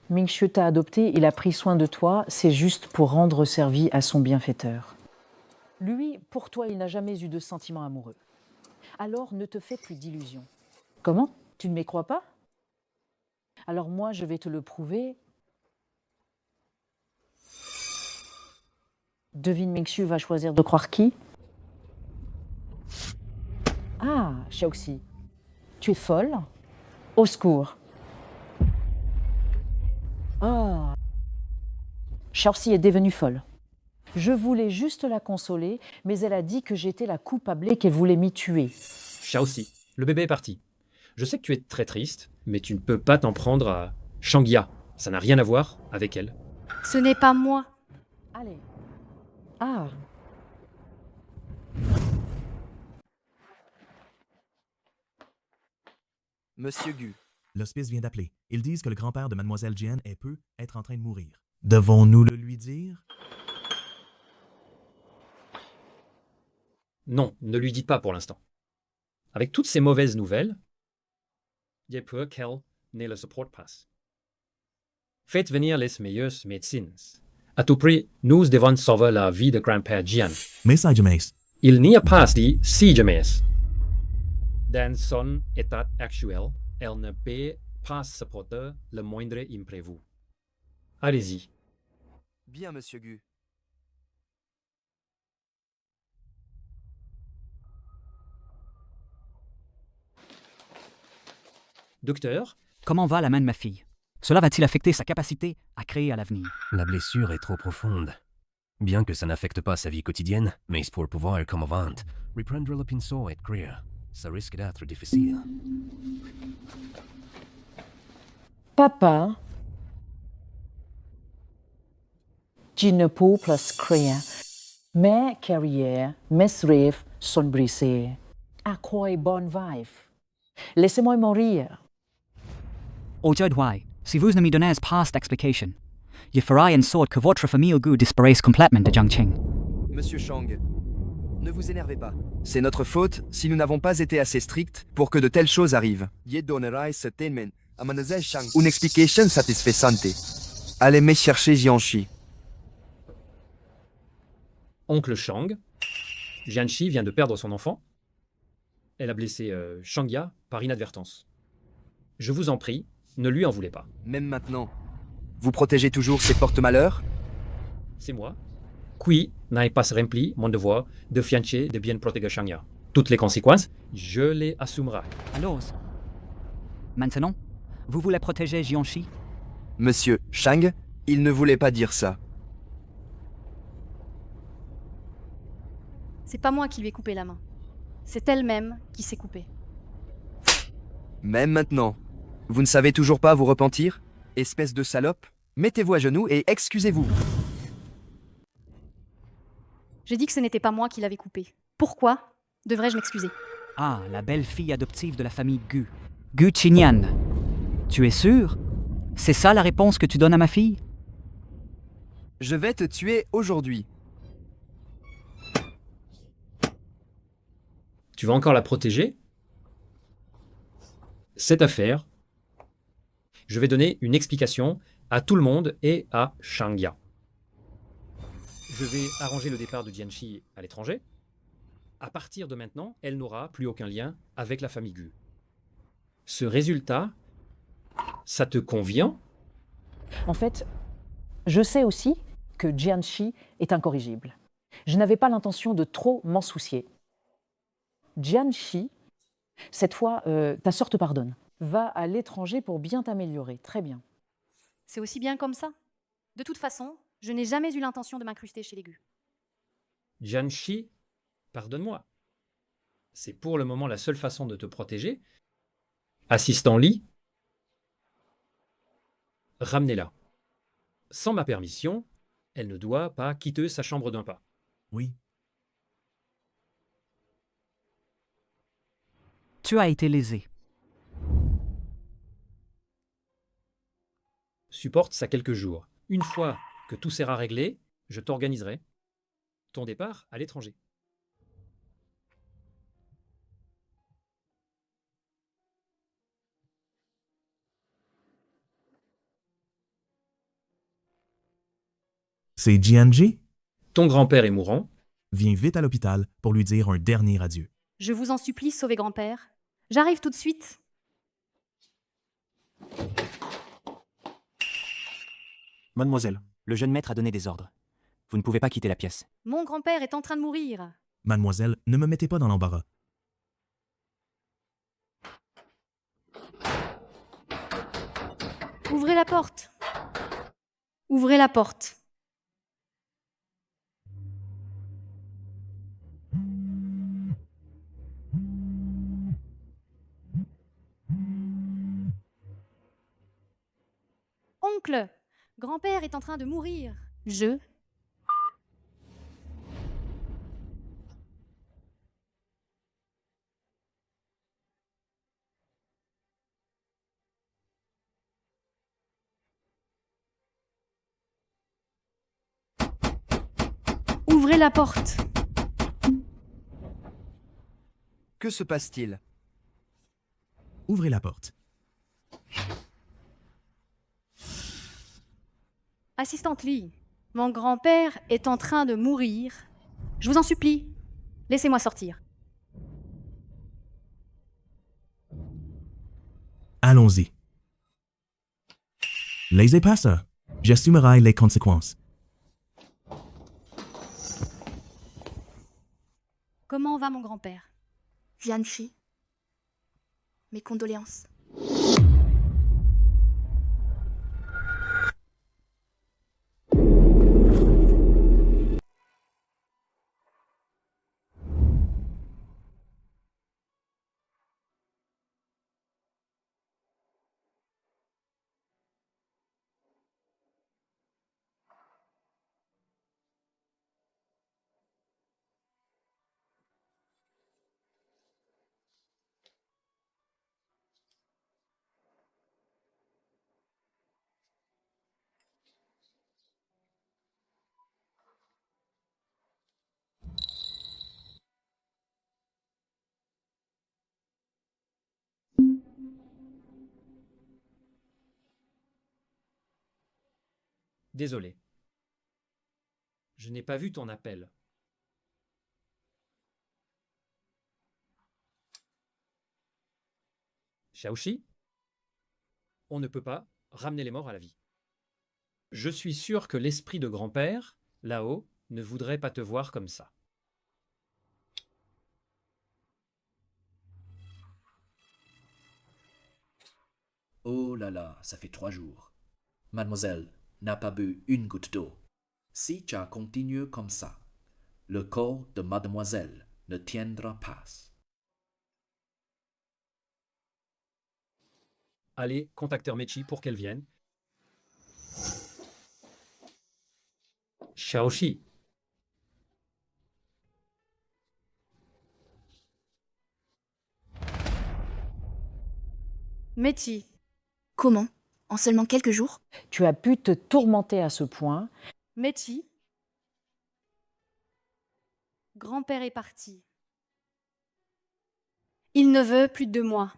Ming-Xue t'a adopté, il a pris soin de toi, c'est juste pour rendre service à son bienfaiteur. Lui, pour toi, il n'a jamais eu de sentiment amoureux. Alors ne te fais plus d'illusions. Comment? Tu ne m'y crois pas? Alors moi, je vais te le prouver. Devine, Ming-Xue va choisir de croire qui? Ah, Xiaoxi, tu es folle? Au secours. Ah, Xiaoxi est devenue folle. Je voulais juste la consoler, mais elle a dit que j'étais la coupable et qu'elle voulait m'y tuer. Xiaoxi, le bébé est parti. Je sais que tu es très triste, mais tu ne peux pas t'en prendre à Shangya. Ça n'a rien à voir avec elle. Ce n'est pas moi. Allez. Ah. Monsieur Gu. L'hospice vient d'appeler. Ils disent que le grand-père de Mademoiselle Jian peut être en train de mourir. Devons-nous le lui dire? Non, ne lui dites pas pour l'instant. Avec toutes ces mauvaises nouvelles, je peux qu'elle ne le supporte pas. Faites venir les meilleurs médecins. À tout prix, nous devons sauver la vie de grand-père Jian. Mais ça, James. Il n'y a pas de si jamais. Dans son état actuel, elle ne peut pas supporter le moindre imprévu. Allez-y. Bien, monsieur Gu. Docteur, Comment va la main de ma fille? Cela va-t-il affecter sa capacité à créer à l'avenir? La blessure est trop profonde. Bien que ça n'affecte pas sa vie quotidienne, mais pour pouvoir comme avant, reprendre le pinceau et écrire, ça risque d'être difficile. Papa, je ne peux plus créer. Mes carrières, mes rêves sont brisés. À quoi bon vivre? Laissez-moi mourir. Au Jodhuai, si vous ne me donnez pas cette explication, je ferai en sorte que votre famille Gu disparaisse complètement de Jiangqing. Monsieur Shang, ne vous énervez pas. C'est notre faute si nous n'avons pas été assez stricts pour que de telles choses arrivent. Je donnerai certainement à Mademoiselle Shang une explication satisfaisante. Allez me chercher Jianxi. oncle Shang, Jianxi vient de perdre son enfant. Elle a blessé Shangya par inadvertance. Je vous en prie, ne lui en voulez pas. Même maintenant, vous protégez toujours ces porte-malheurs? C'est moi. Qui n'ai pas rempli mon devoir de fiancé de bien protéger Shangya. Toutes les conséquences, je les assumerai. Alors, maintenant, vous voulez protéger Jianxi? Monsieur Shang, il ne voulait pas dire ça. C'est pas moi qui lui ai coupé la main. C'est elle-même qui s'est coupée. Même maintenant, vous ne savez toujours pas vous repentir? Espèce de salope, mettez-vous à genoux et excusez-vous. J'ai dit que ce n'était pas moi qui l'avais coupée. Pourquoi devrais-je m'excuser? Ah, la belle-fille adoptive de la famille Gu. Gu Qinyan. Tu es sûr? C'est ça la réponse que tu donnes à ma fille? Je vais te tuer aujourd'hui. Tu vas encore la protéger? Cette affaire, je vais donner une explication à tout le monde et à Shangya. Je vais arranger le départ de Jianxi à l'étranger. À partir de maintenant, elle n'aura plus aucun lien avec la famille Gu. Ce résultat, ça te convient? En fait, je sais aussi que Jianxi est incorrigible. Je n'avais pas l'intention de trop m'en soucier. Jianxi, cette fois, ta sœur te pardonne. Va à l'étranger pour bien t'améliorer. Très bien. C'est aussi bien comme ça. De toute façon, je n'ai jamais eu l'intention de m'incruster chez les Gu. Jianxi, pardonne-moi. C'est pour le moment la seule façon de te protéger. Assistant Li, ramenez-la. Sans ma permission, elle ne doit pas quitter sa chambre d'un pas. Oui. Tu as été lésé. Supporte ça quelques jours. Une fois que tout sera réglé, je t'organiserai ton départ à l'étranger. C'est Jianji? Ton grand-père est mourant. Viens vite à l'hôpital pour lui dire un dernier adieu. Je vous en supplie, sauvez grand-père. J'arrive tout de suite. Mademoiselle, le jeune maître a donné des ordres. Vous ne pouvez pas quitter la pièce. Mon grand-père est en train de mourir. Mademoiselle, ne me mettez pas dans l'embarras. Ouvrez la porte. Ouvrez la porte. Oncle, grand-père est en train de mourir. Je. Ouvrez la porte. Que se passe-t-il? Ouvrez la porte. Assistante Lee, mon grand-père est en train de mourir. Je vous en supplie, laissez-moi sortir. Allons-y. Laissez pas ça. J'assumerai les conséquences. Comment va mon grand-père? Jianchi, mes condoléances. Désolé. Je n'ai pas vu ton appel. Xiaoxi, on ne peut pas ramener les morts à la vie. Je suis sûr que l'esprit de grand-père, là-haut, ne voudrait pas te voir comme ça. Oh là là, ça fait 3 jours. Mademoiselle n'a pas bu une goutte d'eau. Si tu continues comme ça, le corps de mademoiselle ne tiendra pas. Allez, contacter Mechi pour qu'elle vienne. Xiaoxi. Mechi. Comment? En seulement quelques jours? Tu as pu te tourmenter à ce point. Mechi. Grand-père est parti. Il ne veut plus de moi.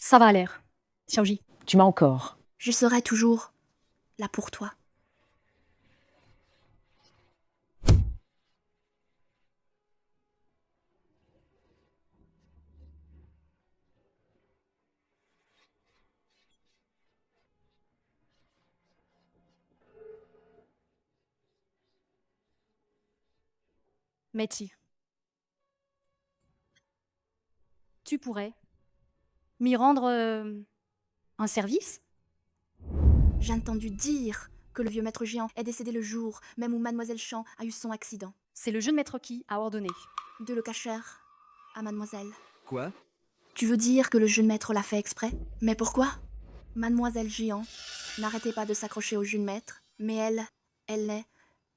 Ça va l'air. Xiaoji. Tu m'as encore. Je serai toujours là pour toi. Mechi. Tu pourrais m'y rendre un service? J'ai entendu dire que le vieux maître géant est décédé le jour même où Mademoiselle Chan a eu son accident. C'est le jeune maître qui a ordonné. De le cacher à Mademoiselle. Quoi? Tu veux dire que le jeune maître l'a fait exprès? Mais pourquoi? Mademoiselle Géant n'arrêtait pas de s'accrocher au jeune maître, mais elle n'est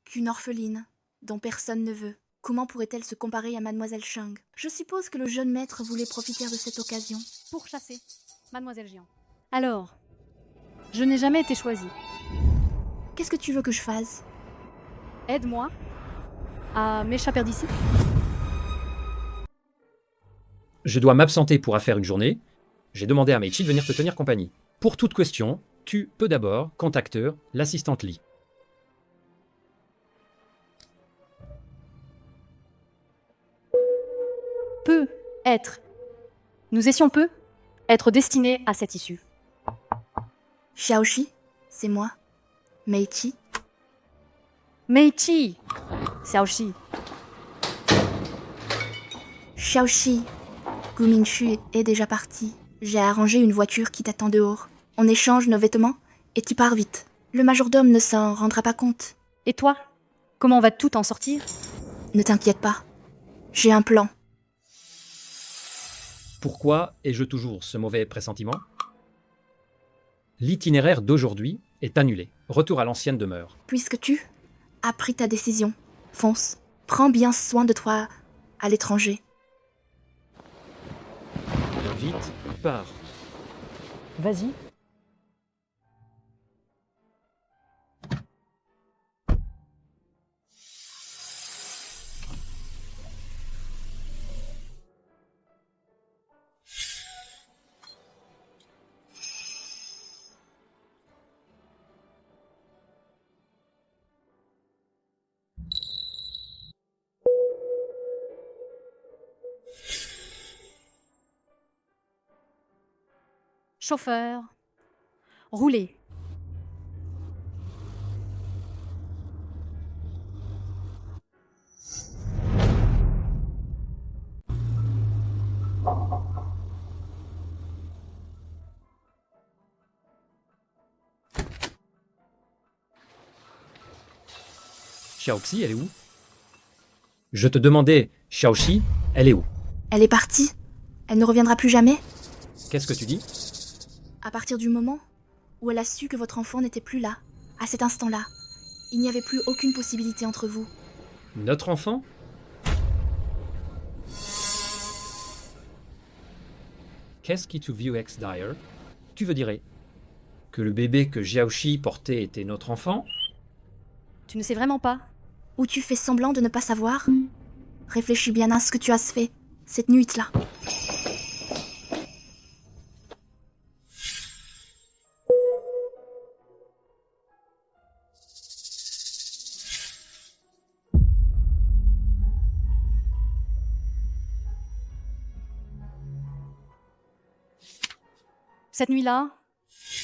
qu'une orpheline dont personne ne veut. Comment pourrait-elle se comparer à Mademoiselle Shang? Je suppose que le jeune maître voulait profiter de cette occasion. Pour chasser Mademoiselle Géant. Alors, je n'ai jamais été choisie. Qu'est-ce que tu veux que je fasse? Aide-moi à m'échapper d'ici. Je dois m'absenter pour affaire une journée. J'ai demandé à Meichi de venir te tenir compagnie. Pour toute question, Tu peux d'abord contacter l'assistante Lee. Peut être. Nous étions peu être destinés à cette issue. Xiaoxi, c'est moi. Meichi. Meichi. Xiaoxi. Xiaoxi. Gu Mingxu est déjà parti. J'ai arrangé une voiture qui t'attend dehors. On échange nos vêtements et tu pars vite. Le majordome ne s'en rendra pas compte. Et toi? Comment on va tout en sortir? Ne t'inquiète pas. J'ai un plan. Pourquoi ai-je toujours ce mauvais pressentiment? L'itinéraire d'aujourd'hui est annulé. Retour à l'ancienne demeure. Puisque tu as pris ta décision, fonce. Prends bien soin de toi à l'étranger. Vite, pars. Vas-y. Chauffeur. Roulez. Xiaoxi, elle est où? Je te demandais, Xiaoxi, elle est où? Elle est partie. Elle ne reviendra plus jamais. Qu'est-ce que tu dis? À partir du moment où elle a su que votre enfant n'était plus là, à cet instant-là, il n'y avait plus aucune possibilité entre vous. Notre enfant? Qu'est-ce qui te view ex dire? Tu veux dire que le bébé que Xiaoxi portait était notre enfant? Tu ne sais vraiment pas? Ou tu fais semblant de ne pas savoir? Réfléchis bien à ce que tu as fait, cette nuit-là. Cette nuit-là,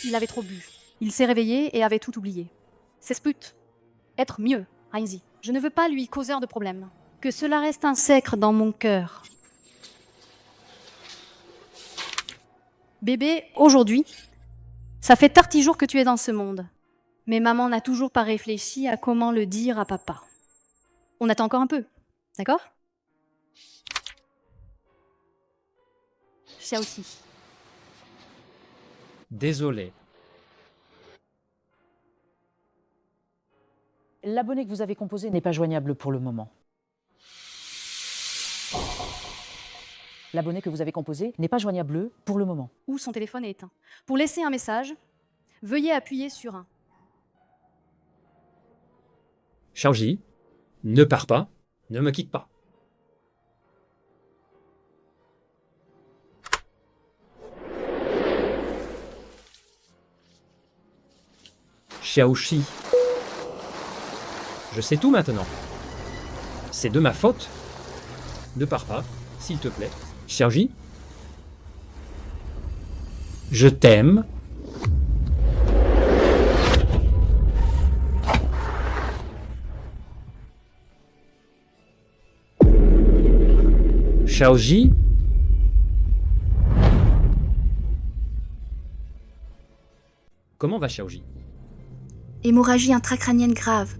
il avait trop bu. Il s'est réveillé et avait tout oublié. C'est Sput. Être mieux, Heinzi. Je ne veux pas lui causer de problème. Que cela reste un secret dans mon cœur. Bébé, aujourd'hui, ça fait 30 jours que tu es dans ce monde. Mais maman n'a toujours pas réfléchi à comment le dire à papa. On attend encore un peu, d'accord? Ça aussi. Désolé. L'abonné que vous avez composé n'est pas joignable pour le moment. L'abonné que vous avez composé n'est pas joignable pour le moment. Ou son téléphone est éteint. Pour laisser un message, veuillez appuyer sur 1. Xiaoxi, ne pars pas, ne me quitte pas. Xiaoxi, je sais tout maintenant. C'est de ma faute. Ne pars pas, s'il te plaît. Xiaoxi, je t'aime. Xiaoxi, comment va Xiaoxi? Hémorragie intracrânienne grave.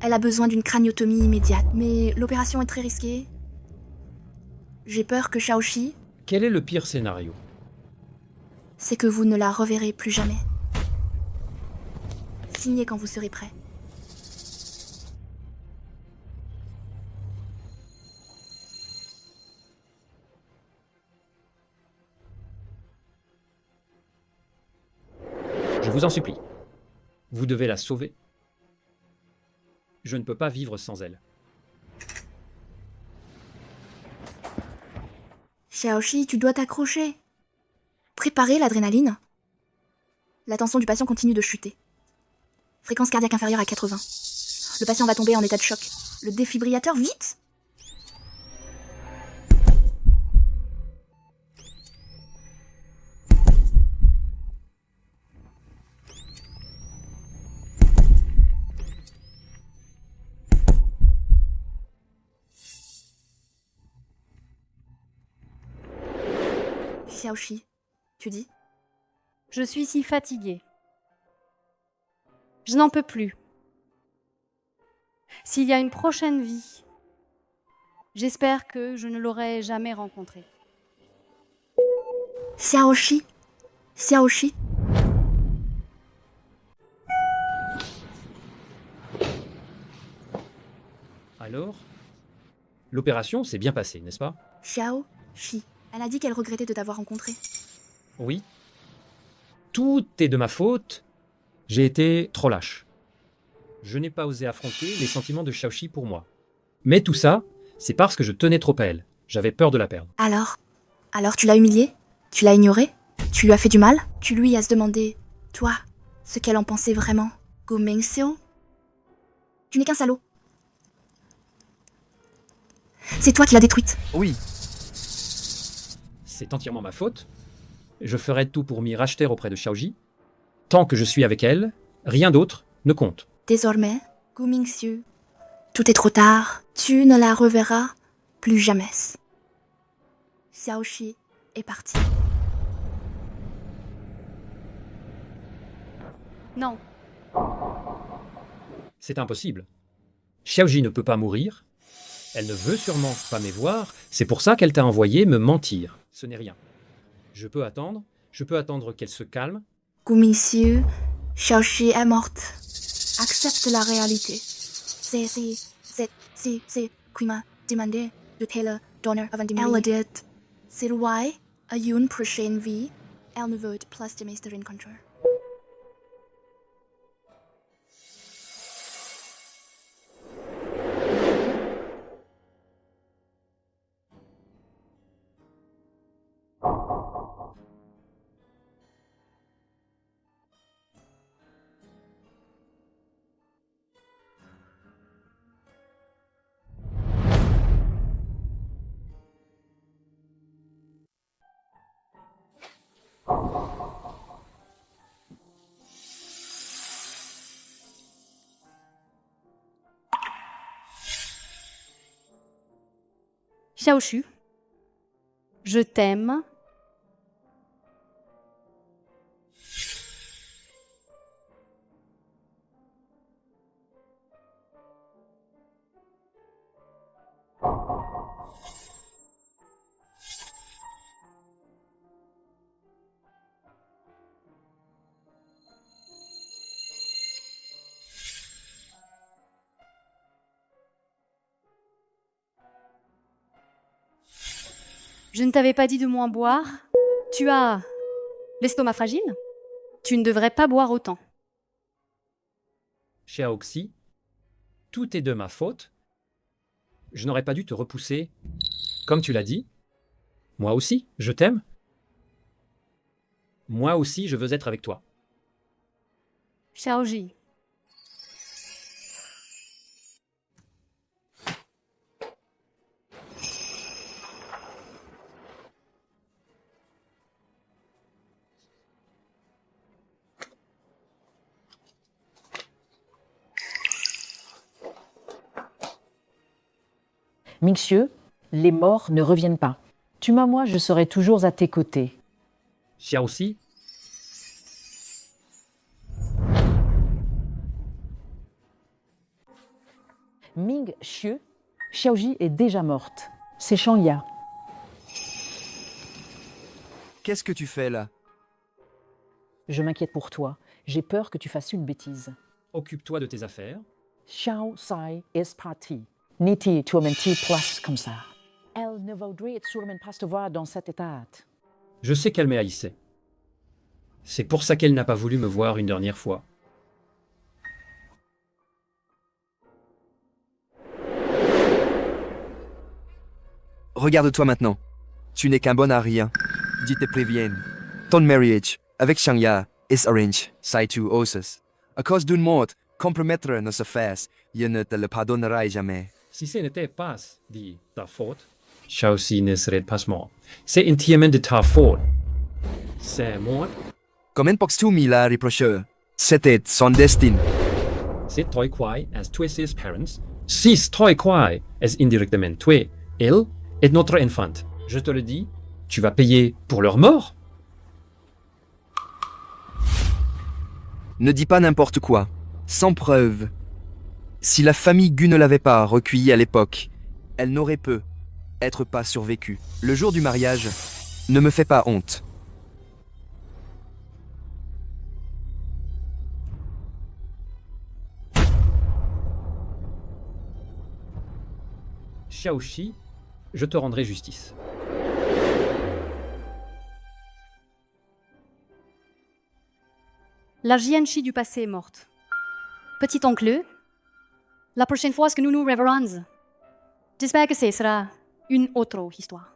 Elle a besoin d'une craniotomie immédiate, mais l'opération est très risquée. J'ai peur que Xiaoxi, Quel est le pire scénario? c'est que vous ne la reverrez plus jamais. Signez quand vous serez prêt. Je vous en supplie. Vous devez la sauver. Je ne peux pas vivre sans elle. Xiaoxi, tu dois t'accrocher. Préparez l'adrénaline. La tension du patient continue de chuter. Fréquence cardiaque inférieure à 80. Le patient va tomber en état de choc. Le défibrillateur, vite! Xiaoxi, tu dis? Je suis si fatiguée. Je n'en peux plus. S'il y a une prochaine vie, j'espère que je ne l'aurai jamais rencontrée. Xiaoxi, Xiaoxi. Alors, l'opération s'est bien passée, n'est-ce pas? Xiaoxi. Elle a dit qu'elle regrettait de t'avoir rencontré. Oui. Tout est de ma faute. J'ai été trop lâche. Je n'ai pas osé affronter les sentiments de Xiaoxi pour moi. Mais tout ça, c'est parce que je tenais trop à elle. J'avais peur de la perdre. Alors tu l'as humiliée? Tu l'as ignorée? Tu lui as fait du mal? Tu lui as demandé, toi, ce qu'elle en pensait vraiment? Gu Mingxiu? Tu n'es qu'un salaud. C'est toi qui l'as détruite. Oui. C'est entièrement ma faute. Je ferai tout pour m'y racheter auprès de Xiaoji. Tant que je suis avec elle, rien d'autre ne compte. Désormais, Gu Mingxiu, tout est trop tard. Tu ne la reverras plus jamais. Xiaoxi est partie. Non. C'est impossible. Xiaoji ne peut pas mourir. Elle ne veut sûrement pas me voir. C'est pour ça qu'elle t'a envoyé me mentir. Ce n'est rien. Je peux attendre qu'elle se calme. Gu Mingxiu, Xiaoxi est morte. Accepte la réalité. C'est qui m'a demandé de être donneur avant de mourir. Elle le dit. C'est why, à une prochaine vie, elle ne veut plus de me rencontrer. Xiaoxu, je t'aime. Je ne t'avais pas dit de moins boire. Tu as l'estomac fragile. Tu ne devrais pas boire autant. Xiaoxi, tout est de ma faute. Je n'aurais pas dû te repousser. Comme tu l'as dit, moi aussi, je t'aime. Moi aussi, je veux être avec toi. Xiaoji. Mingxiu, les morts ne reviennent pas. Tu m'as, moi, je serai toujours à tes côtés. Xiaoxi, Ming Xiu, Xiaoji est déjà morte. C'est Shangya. Qu'est-ce que tu fais là? Je m'inquiète pour toi. J'ai peur que tu fasses une bêtise. occupe-toi de tes affaires. Xiao Sai est partie. Niti tu menti plus comme ça. Elle ne voudrait sûrement pas te voir dans cet état. Je sais qu'elle m'haïssait. C'est pour ça qu'elle n'a pas voulu me voir une dernière fois. Regarde-toi maintenant. Tu n'es qu'un bon à rien. Dis tes préviennes. Ton marriage avec Shangya is arranged, sai tu oses. À cause d'une mort, compromettre nos affaires, je ne te le pardonnerai jamais. Si ce n'était pas de ta faute, Shaoxi ne serait pas mort. C'est entièrement de ta faute. C'est mort. Comment peux-tu me la reprocher? C'était son destin. C'est toi qui as tué ses parents. C'est toi qui as indirectement tué elle et notre enfant. Je te le dis, tu vas payer pour leur mort. Ne dis pas n'importe quoi, sans preuve. Si la famille Gu ne l'avait pas recueillie à l'époque, elle n'aurait peut-être pas survécu. Le jour du mariage, ne me fais pas honte. Shaoxi, je te rendrai justice. La Jianchi du passé est morte. Petit oncle, la prochaine fois que nous nous reverrons, j'espère que ce sera une autre histoire.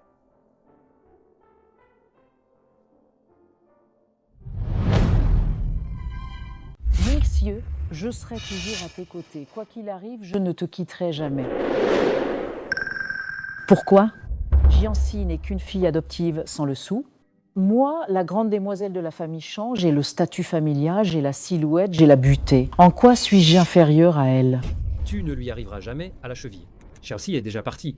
Messieurs, je serai toujours à tes côtés. Quoi qu'il arrive, je ne te quitterai jamais. Pourquoi? Jianxi n'est qu'une fille adoptive sans le sou. Moi, la grande demoiselle de la famille Shang, j'ai le statut familial, j'ai la silhouette, j'ai la butée. En quoi suis-je inférieure à elle? Tu ne lui arriveras jamais à la cheville. Shaoxi est déjà parti.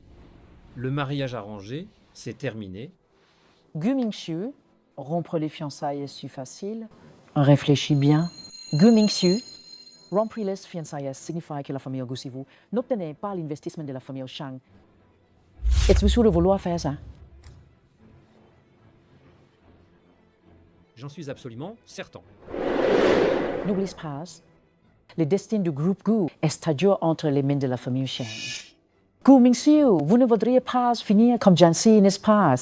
Le mariage arrangé, c'est terminé. Gu Mingxiu, rompre les fiançailles est si facile. Réfléchis bien. Gu Mingxiu, rompre les fiançailles signifie que la famille Gu si vous n'obtenez pas l'investissement de la famille Shang. Êtes-vous sûr de vouloir faire ça? J'en suis absolument certain. N'oublie pas, le destin du groupe Gu est toujours entre les mains de la famille Shang. Gu Mingxiu, vous ne voudriez pas finir comme Jianxi, n'est-ce pas?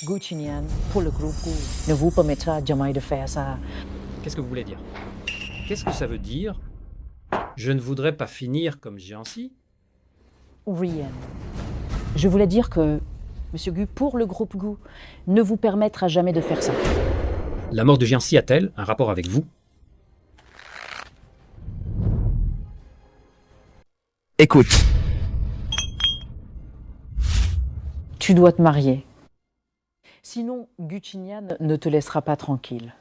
Gu Qinian, pour le groupe Gu, ne vous permettra jamais de faire ça. Qu'est-ce que vous voulez dire? Qu'est-ce que ça veut dire? Je ne voudrais pas finir comme Jianxi? Rien. Je voulais dire que Monsieur Gu, pour le groupe Gu, ne vous permettra jamais de faire ça. La mort de Jianxi a-t-elle un rapport avec vous? Écoute. Tu dois te marier. Sinon, Gu Qinian ne te laissera pas tranquille.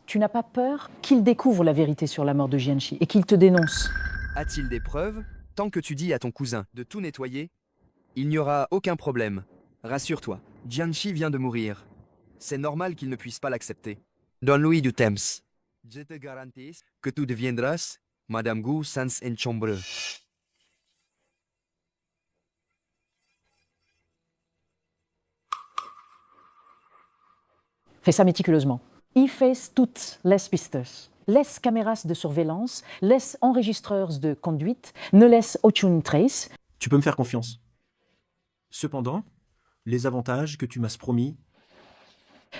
Tu n'as pas peur qu'il découvre la vérité sur la mort de Jianxi et qu'il te dénonce? A-t-il des preuves? Tant que tu dis à ton cousin de tout nettoyer, il n'y aura aucun problème. Rassure-toi, Jianxi vient de mourir. C'est normal qu'il ne puisse pas l'accepter. Donne-lui du temps. Je te garantis que tu deviendras Madame Gu sans encombre. Fais ça méticuleusement. Il fait toutes les pistes. Laisse caméras de surveillance, laisse enregistreurs de conduite, ne laisse aucune trace. Tu peux me faire confiance. Cependant, les avantages que tu m'as promis...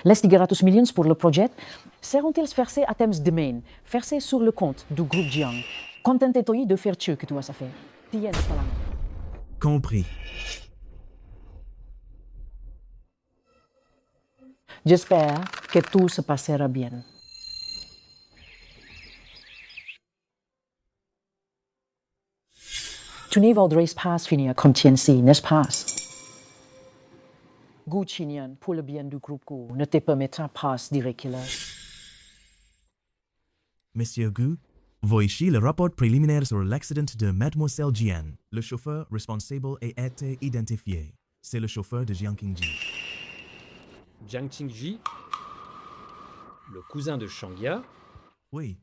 Les 10 millions pour le projet seront-ils versés à Thames Domain, versés sur le compte du groupe Jiang? Contente-toi de faire ce que tu as à faire. Tiens, pas la main. Compris. J'espère que tout se passera bien. Tu ne voudrais pas finir comme Jianxi, n'est-ce pas? Gu Qinian, pour le bien du groupe Gu, ne te permettra pas de reculer. Monsieur Gu, voici le rapport préliminaire sur l'accident de Mademoiselle Jian. Le chauffeur responsable a été identifié. C'est le chauffeur de Jiang Qingji. Jiang Qingji, le cousin de Shangya. Oui.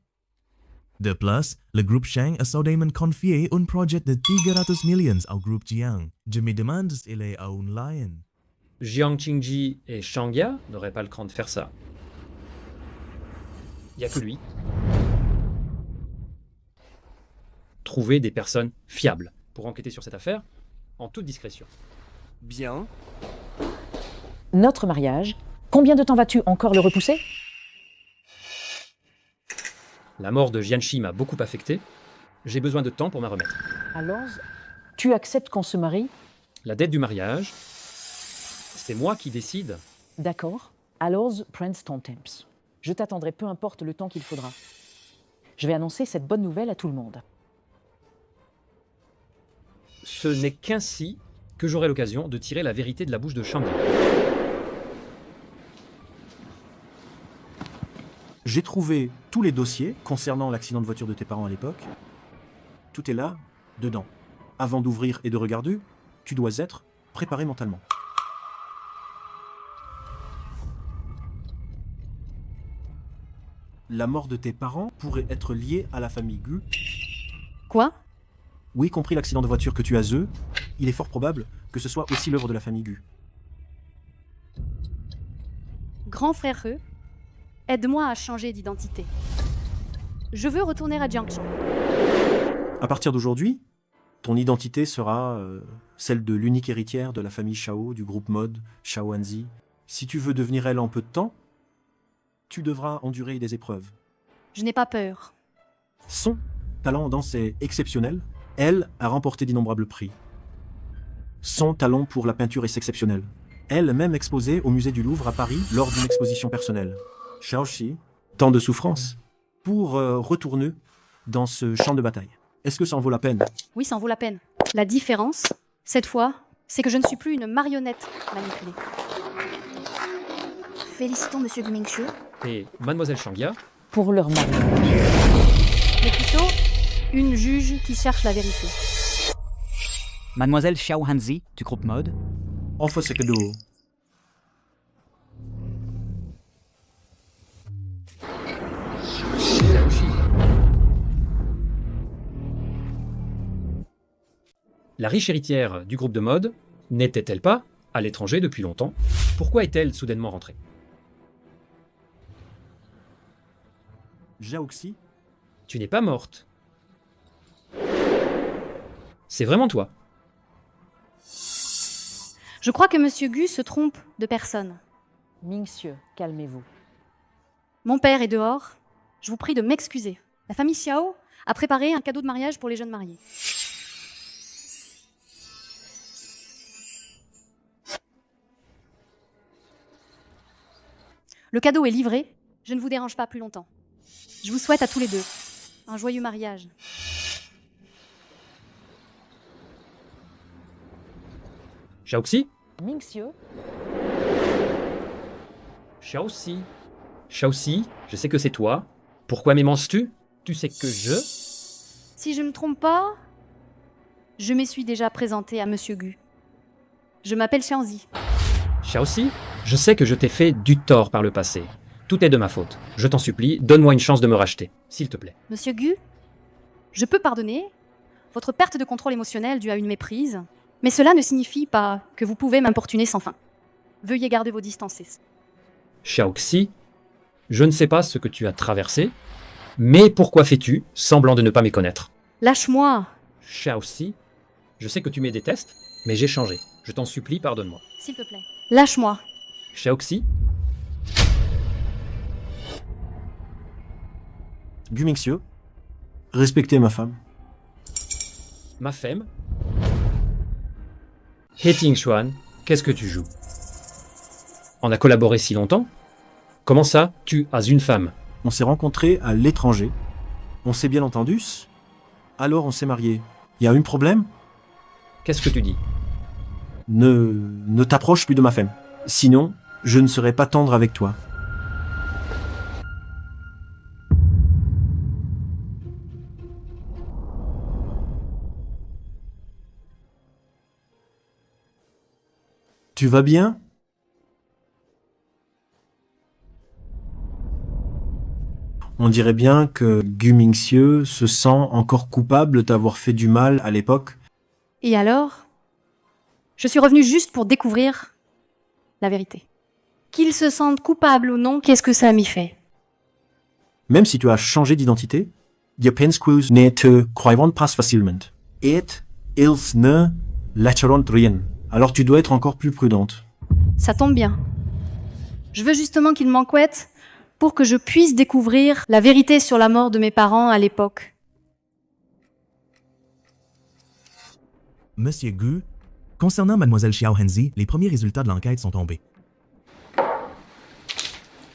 De plus, le groupe Shang a soudainement confié un projet de 300 millions au groupe Jiang. Je me demande s'il est online. Jiang Qingji et Shangya n'auraient pas le cran de faire ça. Il n'y a que lui. Trouver des personnes fiables pour enquêter sur cette affaire en toute discrétion. Bien. Notre mariage, combien de temps vas-tu encore le repousser? La mort de Jianxi m'a beaucoup affecté. J'ai besoin de temps pour m'en remettre. Alors, tu acceptes qu'on se marie? La dette du mariage, C'est moi qui décide. D'accord. Alors, prends ton temps. Je t'attendrai peu importe le temps qu'il faudra. Je vais annoncer cette bonne nouvelle à tout le monde. Ce n'est qu'ainsi que j'aurai l'occasion de tirer la vérité de la bouche de Shangya. J'ai trouvé tous les dossiers concernant l'accident de voiture de tes parents à l'époque. Tout est là, dedans. Avant d'ouvrir et de regarder, tu dois être préparé mentalement. La mort de tes parents pourrait être liée à la famille Gu. Quoi? Oui, compris l'accident de voiture que tu as eu, il est fort probable que ce soit aussi l'œuvre de la famille Gu. Grand frère He, aide-moi à changer d'identité. Je veux retourner à Jiangshang. À partir d'aujourd'hui, ton identité sera celle de l'unique héritière de la famille Shao, du groupe mode Shao Hanzi. Si tu veux devenir elle en peu de temps, tu devras endurer des épreuves. Je n'ai pas peur. Son talent en danse est exceptionnel. Elle a remporté d'innombrables prix. Son talent pour la peinture est exceptionnel. Elle même exposée au musée du Louvre à Paris lors d'une exposition personnelle. Shaoxi, tant de souffrance pour retourner dans ce champ de bataille. Est-ce que ça en vaut la peine? Oui, ça en vaut la peine. La différence, cette fois, c'est que je ne suis plus une marionnette manipulée. Félicitons Monsieur Gu Mingxiu. Et Mademoiselle Shangya, Pour leur mariage. Mais plutôt, une juge qui cherche la vérité. Mademoiselle Xiao Hanzi, du groupe mode. Enfin, c'est cadeau. la riche héritière du groupe de mode, n'était-elle pas à l'étranger depuis longtemps? Pourquoi est-elle soudainement rentrée? Jiaoxi, Tu n'es pas morte. C'est vraiment toi. Je crois que Monsieur Gu se trompe de personne. Mingxiu, calmez-vous. Mon père est dehors. Je vous prie de m'excuser. La famille Xiao a préparé un cadeau de mariage pour les jeunes mariés. Le cadeau est livré. Je ne vous dérange pas plus longtemps. Je vous souhaite à tous les deux un joyeux mariage. Shaoxi? Mingxiu, Shaoxi. Shaoxi, je sais que c'est toi. Pourquoi m'émances-tu? Tu sais que je... Si je ne me trompe pas, je m'y suis déjà présentée à Monsieur Gu. Je m'appelle Xiangzi. Shaoxi, je sais que je t'ai fait du tort par le passé. Tout est de ma faute. Je t'en supplie, donne-moi une chance de me racheter, s'il te plaît. Monsieur Gu, je peux pardonner votre perte de contrôle émotionnel due à une méprise, mais cela ne signifie pas que vous pouvez m'importuner sans fin. Veuillez garder vos distances. Shaoxi, je ne sais pas ce que tu as traversé, mais pourquoi fais-tu semblant de ne pas me connaître? Lâche-moi. Shaoxi, je sais que tu me détestes, mais j'ai changé. Je t'en supplie, pardonne-moi. S'il te plaît. Lâche-moi. Shaoxi, Gu Mingxiu, respectez ma femme. ma femme. He Tingxuan, qu'est-ce que tu joues? On a collaboré si longtemps? Comment ça, tu as une femme? On s'est rencontrés à l'étranger. On s'est bien entendu. Alors on s'est mariés. Y a un problème? Qu'est-ce que tu dis? Ne t'approche plus de ma femme. Sinon, je ne serai pas tendre avec toi. Tu vas bien? On dirait bien que Gu Mingxiu se sent encore coupable d'avoir fait du mal à l'époque. Et alors? Je suis revenue juste pour découvrir la vérité. Qu'il se sente coupable ou non, qu'est-ce que ça m'y fait? Même si tu as changé d'identité, die Pensqueuse ne te croiront pas facilement. Et ils ne lâcheront rien. Alors tu dois être encore plus prudente. Ça tombe bien. Je veux justement qu'il m'enquête pour que je puisse découvrir la vérité sur la mort de mes parents à l'époque. Monsieur Gu, Concernant Mademoiselle Xiao Henzi, les premiers résultats de l'enquête sont tombés.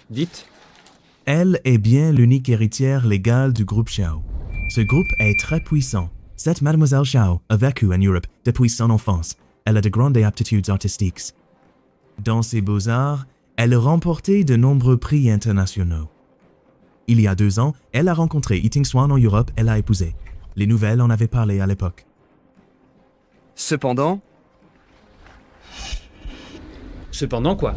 Dites. Elle est bien l'unique héritière légale du groupe Xiao. Ce groupe est très puissant. Cette Mademoiselle Xiao a vécu en Europe depuis son enfance. Elle a de grandes aptitudes artistiques. Dans ses beaux-arts, elle a remporté de nombreux prix internationaux. Il y a 2 ans, elle a rencontré Eating Swan en Europe et l'a épousé. Les nouvelles en avaient parlé à l'époque. Cependant, quoi?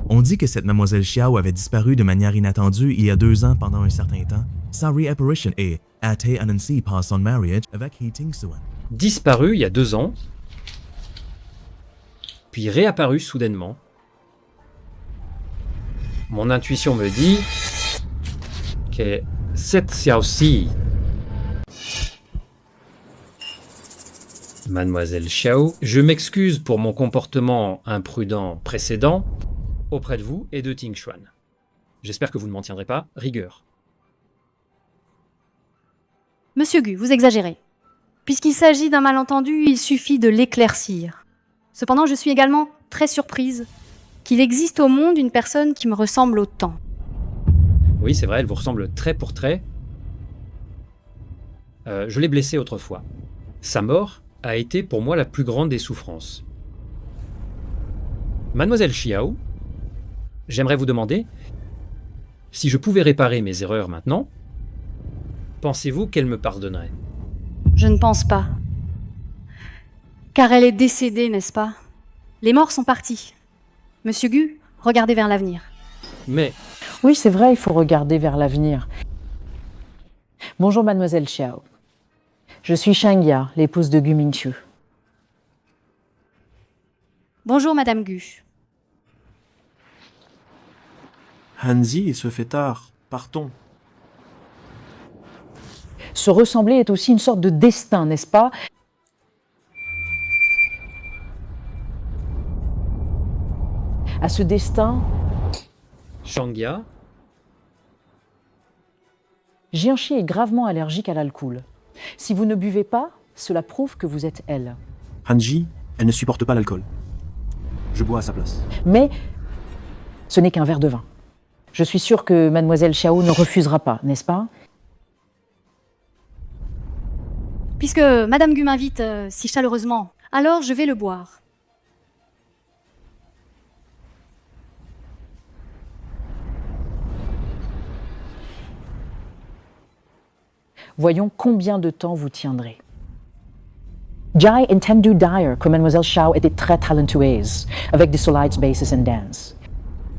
On dit que cette Mademoiselle Xiao avait disparu de manière inattendue il y a 2 ans pendant un certain temps. Sa réapparition est a été annoncée par son mariage avec Eating Swan. Disparu il y a 2 ans, puis réapparu soudainement. Mon intuition me dit que cette Xiaoxi, Mademoiselle Xiao, je m'excuse pour mon comportement imprudent précédent auprès de vous et de Ting Xuan. J'espère que vous ne m'en tiendrez pas rigueur. Monsieur Gu, vous exagérez. Puisqu'il s'agit d'un malentendu, il suffit de l'éclaircir. Cependant, je suis également très surprise qu'il existe au monde une personne qui me ressemble autant. Oui, c'est vrai, elle vous ressemble trait pour trait. Je l'ai blessée autrefois. Sa mort a été pour moi la plus grande des souffrances. Mademoiselle Xiao, j'aimerais vous demander si je pouvais réparer mes erreurs maintenant. Pensez-vous qu'elle me pardonnerait? Je ne pense pas. Car elle est décédée, n'est-ce pas? Les morts sont partis. Monsieur Gu, regardez vers l'avenir. Mais... Oui, c'est vrai, il faut regarder vers l'avenir. Bonjour, Mademoiselle Xiao. Je suis Shangya, l'épouse de Gu Minchu. Bonjour, Madame Gu. Hanzi, il se fait tard. Partons. Se ressembler est aussi une sorte de destin, n'est-ce pas? À ce destin, Shangya, Jianxi est gravement allergique à l'alcool. Si vous ne buvez pas, cela prouve que vous êtes elle. Hanji, elle ne supporte pas l'alcool. Je bois à sa place. Mais ce n'est qu'un verre de vin. Je suis sûre que Mademoiselle Xiao ne refusera pas, n'est-ce pas? Puisque Madame Gu m'invite si chaleureusement, alors je vais le boire. Voyons combien de temps vous tiendrez. Jai entendu dire que Mademoiselle Xiao était très talentueuse, avec des solides bases and dance.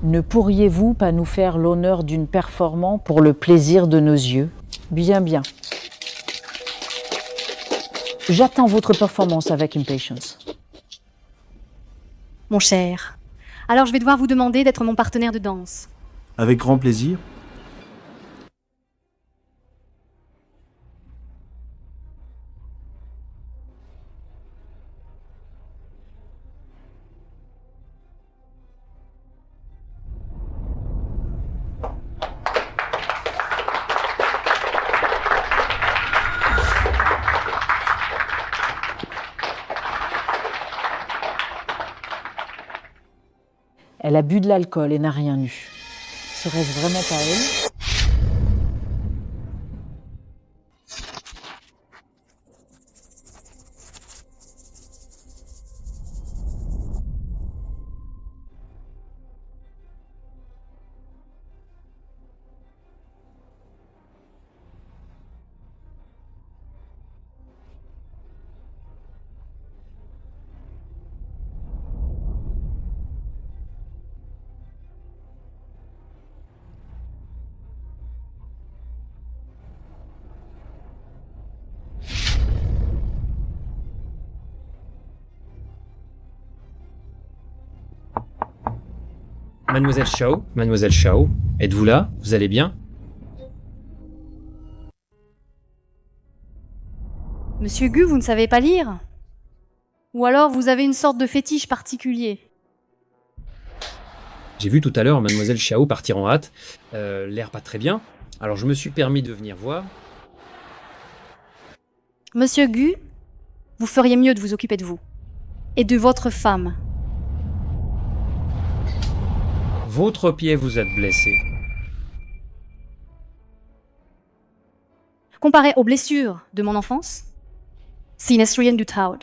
Ne pourriez-vous pas nous faire l'honneur d'une performance pour le plaisir de nos yeux? Bien, bien. J'attends votre performance avec impatience. Mon cher, alors je vais devoir vous demander d'être mon partenaire de danse. Avec grand plaisir. Elle a bu de l'alcool et n'a rien eu. Serait-ce vraiment pas elle? Mademoiselle Xiao, êtes-vous là? Vous allez bien? Monsieur Gu, vous ne savez pas lire? Ou alors vous avez une sorte de fétiche particulier? J'ai vu tout à l'heure Mademoiselle Xiao partir en hâte, l'air pas très bien, alors je me suis permis de venir voir. Monsieur Gu, vous feriez mieux de vous occuper de vous. et de votre femme. Votre pied vous êtes blessé. Comparé aux blessures de mon enfance, Sinestrien du Taud.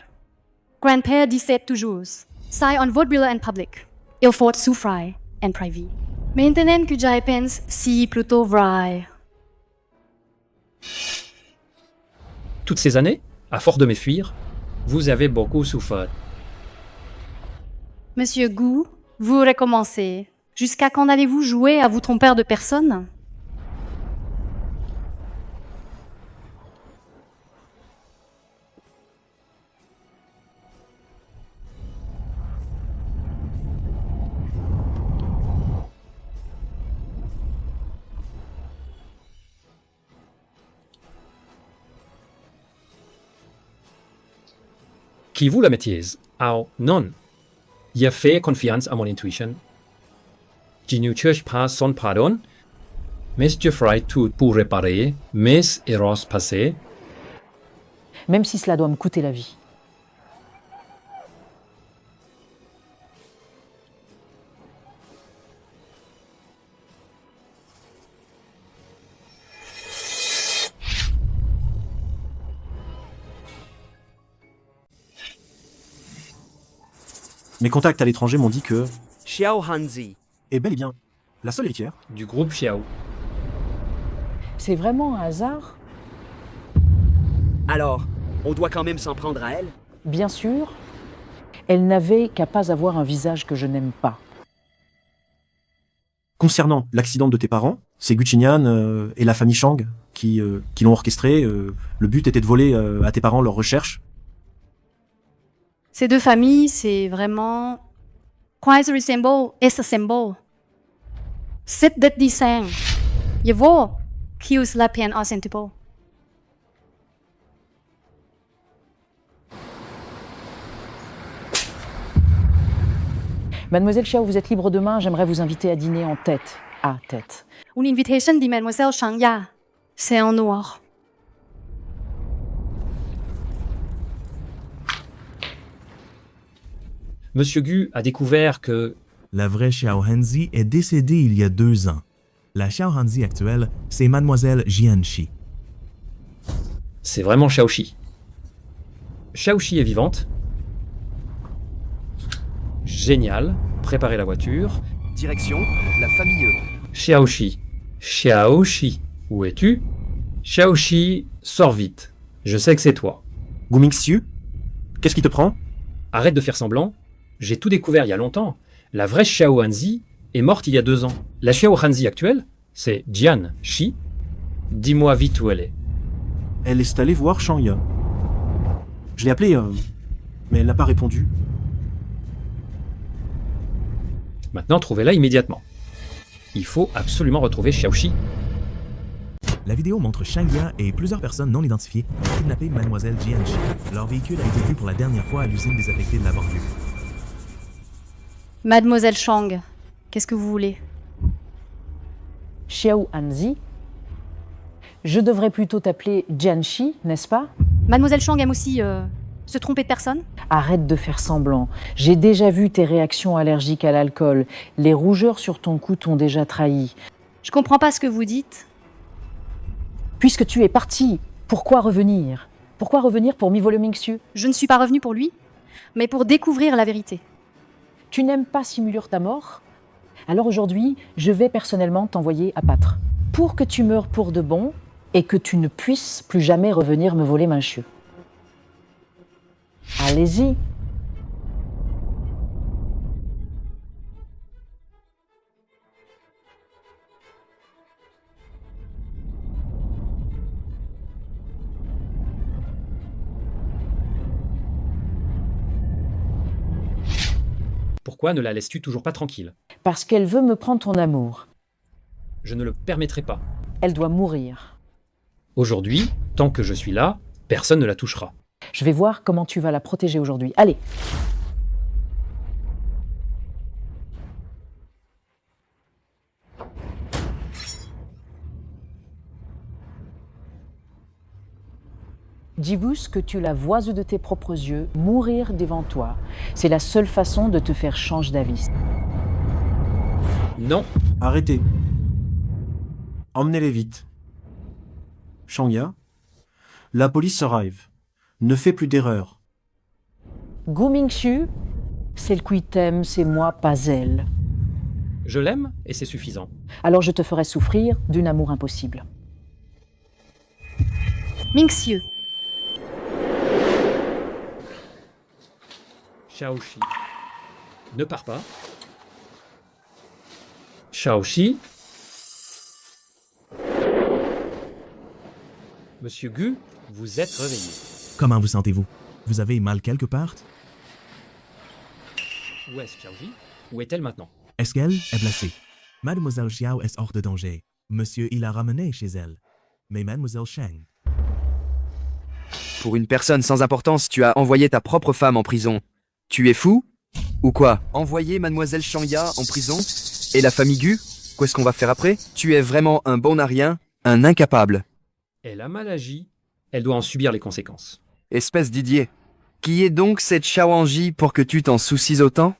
Grand-père disait toujours, sai on votre brille en public, il faut souffrir en privé. Maintenant que j'y pense, si plutôt vrai. Toutes ces années, à force de m'enfuir, vous avez beaucoup souffert. Monsieur Gu, vous recommencez. Jusqu'à quand allez-vous jouer à vous tromper de personne? Qui vous la mettiez? Au non. Je fais confiance à mon intuition. Je ne cherche pas son pardon, mais je ferai tout pour réparer mes erreurs passées. Même si cela doit me coûter la vie. Mes contacts à l'étranger m'ont dit que Xiao Hanzi est bel et bien la seule héritière du groupe Xiao. C'est vraiment un hasard? Alors, on doit quand même s'en prendre à elle? Bien sûr. Elle n'avait qu'à pas avoir un visage que je n'aime pas. Concernant l'accident de tes parents, c'est Gu Qinyan et la famille Shang qui l'ont orchestré. Le but était de voler à tes parents leurs recherches. Ces deux familles, c'est vraiment... Quasi resemble is a symbol. C'est det de sang. Je vois qui us la peine en sentipo. Mademoiselle Xiao, vous êtes libre demain, j'aimerais vous inviter à dîner en tête à tête. Une invitation de Mademoiselle Shangya. C'est en noir. Monsieur Gu a découvert que la vraie Xiao Hanzi est décédée il y a 2 ans. La Xiao Hanzi actuelle, c'est Mademoiselle Jianxi. c'est vraiment Xiaoxi. Xiaoxi est vivante. Génial. Préparez la voiture. Direction, la famille E. Xiaoxi. Xiaoxi. Où es-tu? Xiaoxi, sors vite. Je sais que c'est toi. Gu Mingxiu, qu'est-ce qui te prend? Arrête de faire semblant. J'ai tout découvert il y a longtemps. La vraie Xiao Hanzi est morte il y a 2 ans. La Xiao Hanzi actuelle, c'est Jian Shi. Dis-moi vite où elle est. Elle est allée voir Shangya. Je l'ai appelée, mais elle n'a pas répondu. Maintenant, trouvez-la immédiatement. Il faut absolument retrouver Xiaoxi. La vidéo montre Shangya et plusieurs personnes non identifiées kidnapper Mademoiselle Jianxi. Leur véhicule a été vu pour la dernière fois à l'usine désaffectée de la banlieue. Mademoiselle Shang, qu'est-ce que vous voulez? Xiao Hanzi. Je devrais plutôt t'appeler Jianxi, n'est-ce pas? Mademoiselle Shang aime aussi se tromper de personne? Arrête de faire semblant. J'ai déjà vu tes réactions allergiques à l'alcool. Les rougeurs sur ton cou t'ont déjà trahi. Je comprends pas ce que vous dites. Puisque tu es parti, pourquoi revenir? Pourquoi revenir pour Mi Mingxiu? Je ne suis pas revenue pour lui, mais pour découvrir la vérité. Tu n'aimes pas Simulure ta mort? Alors aujourd'hui, je vais personnellement t'envoyer à Pâtre, pour que tu meures pour de bon et que tu ne puisses plus jamais revenir me voler Mingxiu. Allez-y. Pourquoi ne la laisses-tu toujours pas tranquille? Parce qu'elle veut me prendre ton amour. Je ne le permettrai pas. Elle doit mourir. Aujourd'hui, tant que je suis là, personne ne la touchera. Je vais voir comment tu vas la protéger aujourd'hui. Allez. dis-vous que tu la vois de tes propres yeux mourir devant toi. C'est la seule façon de te faire changer d'avis. Non. Arrêtez. Emmenez-les vite. Shangya, la police arrive. Ne fais plus d'erreurs. Gu Mingxu, celle qui t'aime, c'est moi, pas elle. Je l'aime et c'est suffisant. Alors je te ferai souffrir d'un amour impossible. Mingxiu, Xiaoxi. Ne pars pas. Xiaoxi. Monsieur Gu, vous êtes réveillé. Comment vous sentez-vous? Vous avez mal quelque part? Où est-ce Xiaoxi? Où est-elle maintenant? Est-ce qu'elle est blessée? Mademoiselle Xiao est hors de danger. Monsieur, il l'a ramenée chez elle. Mais Mademoiselle Sheng... Pour une personne sans importance, tu as envoyé ta propre femme en prison. Tu es fou? Ou quoi? Envoyer Mademoiselle Shangya en prison? Et la famille Gu? Qu'est-ce qu'on va faire après? Tu es vraiment un bon à rien, un incapable. Elle a mal agi. Elle doit en subir les conséquences. Espèce d'idiot. Qui est donc cette Xiaoanji pour que tu t'en soucies autant?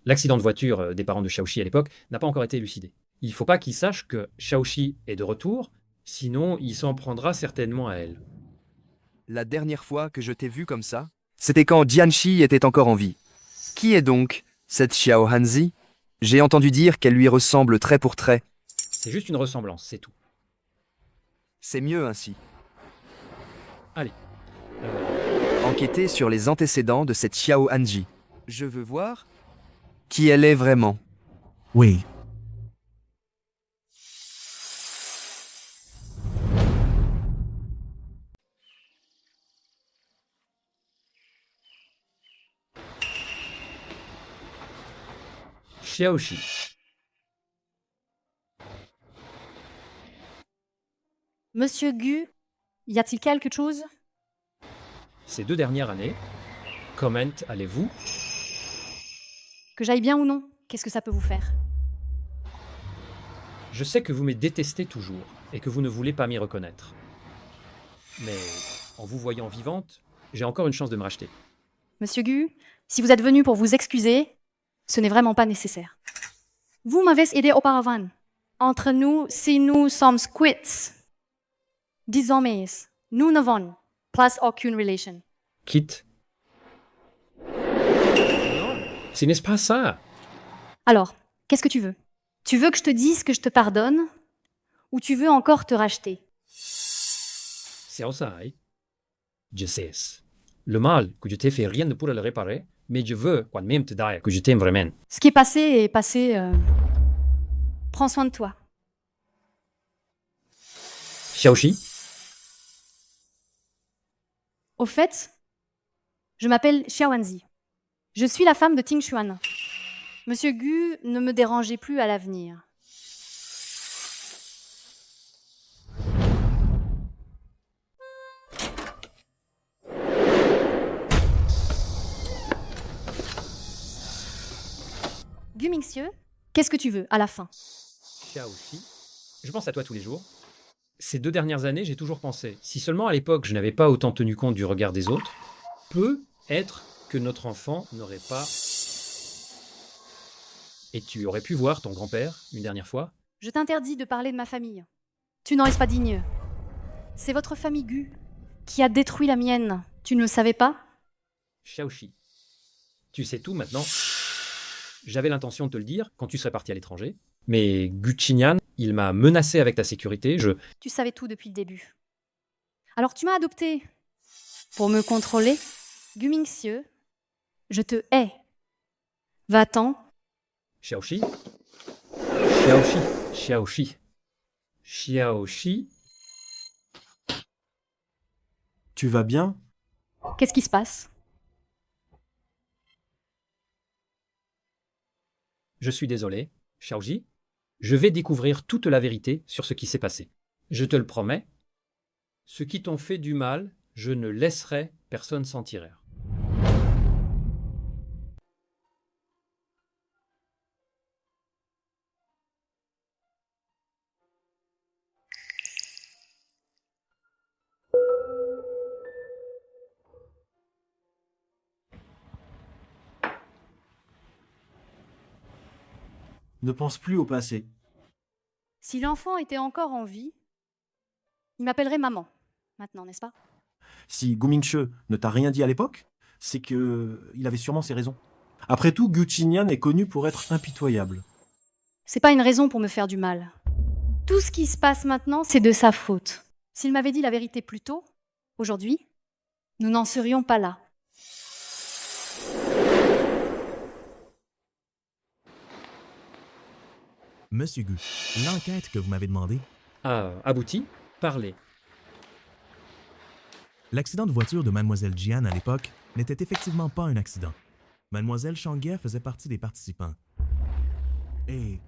L'accident de voiture des parents de Xiaoxi à l'époque n'a pas encore été élucidé. Il ne faut pas qu'il sache que Xiaoxi est de retour, sinon il s'en prendra certainement à elle. La dernière fois que je t'ai vu comme ça, c'était quand Jianxi était encore en vie. Qui est donc cette Xiao Hanzi? J'ai entendu dire qu'elle lui ressemble trait pour trait. C'est juste une ressemblance, c'est tout. C'est mieux ainsi. Allez. Enquêter sur les antécédents de cette Xiao Hanji. Je veux voir qui elle est vraiment. Oui. Xiaoxi. Monsieur Gu, y a-t-il quelque chose? Ces 2 dernières années, comment allez-vous? Que j'aille bien ou non, qu'est-ce que ça peut vous faire? Je sais que vous me détestez toujours et que vous ne voulez pas m'y reconnaître. Mais en vous voyant vivante, j'ai encore une chance de me racheter. Monsieur Gu, si vous êtes venu pour vous excuser, ce n'est vraiment pas nécessaire. Vous m'avez aidé auparavant. Entre nous, si nous sommes quits, désormais, nous n'avons plus aucune relation. Quitte. Non, ce n'est pas ça. Alors, qu'est-ce que tu veux? Tu veux que je te dise que je te pardonne ou tu veux encore te racheter? C'est ça, hein? Je sais. Le mal que je t'ai fait, rien ne pourra le réparer, mais je veux quand même te dire que je t'aime vraiment. Ce qui est passé. Prends soin de toi. Xiaoxi? Au fait, je m'appelle Xiaoanzi. Je suis la femme de Ting Xuan. Monsieur Gu, ne me dérangez plus à l'avenir. Gu Mingxiu, qu'est-ce que tu veux à la fin? Xiaoxi? Je pense à toi tous les jours. Ces 2 dernières années, j'ai toujours pensé, si seulement à l'époque je n'avais pas autant tenu compte du regard des autres, peut-être que notre enfant n'aurait pas... Et tu aurais pu voir ton grand-père une dernière fois? Je t'interdis de parler de ma famille. Tu n'en restes pas digne. C'est votre famille Gu qui a détruit la mienne. Tu ne le savais pas? Xiaoxi, tu sais tout maintenant. J'avais l'intention de te le dire quand tu serais parti à l'étranger, mais Gu Qinyan, il m'a menacé avec ta sécurité, Tu savais tout depuis le début. Alors tu m'as adopté pour me contrôler? Gu Mingxiu, je te hais. Va-t'en. Xiaoxi? Xiaoxi? Xiaoxi? Xiaoxi? Tu vas bien? Qu'est-ce qui se passe? Je suis désolé, Xiaoxi. Je vais découvrir toute la vérité sur ce qui s'est passé. Je te le promets. Ceux qui t'ont fait du mal, je ne laisserai personne s'en tirer. Ne pense plus au passé. Si l'enfant était encore en vie, il m'appellerait maman, maintenant, n'est-ce pas? Si Gu Mingche ne t'a rien dit à l'époque, c'est que il avait sûrement ses raisons. Après tout, Gu Qinyan est connu pour être impitoyable. C'est pas une raison pour me faire du mal. Tout ce qui se passe maintenant, c'est de sa faute. S'il m'avait dit la vérité plus tôt, aujourd'hui, nous n'en serions pas là. Monsieur Gu, l'enquête que vous m'avez demandée, A abouti. Parlez. l'accident de voiture de Mademoiselle Jian à l'époque n'était effectivement pas un accident. Mademoiselle Shanghia faisait partie des participants. Et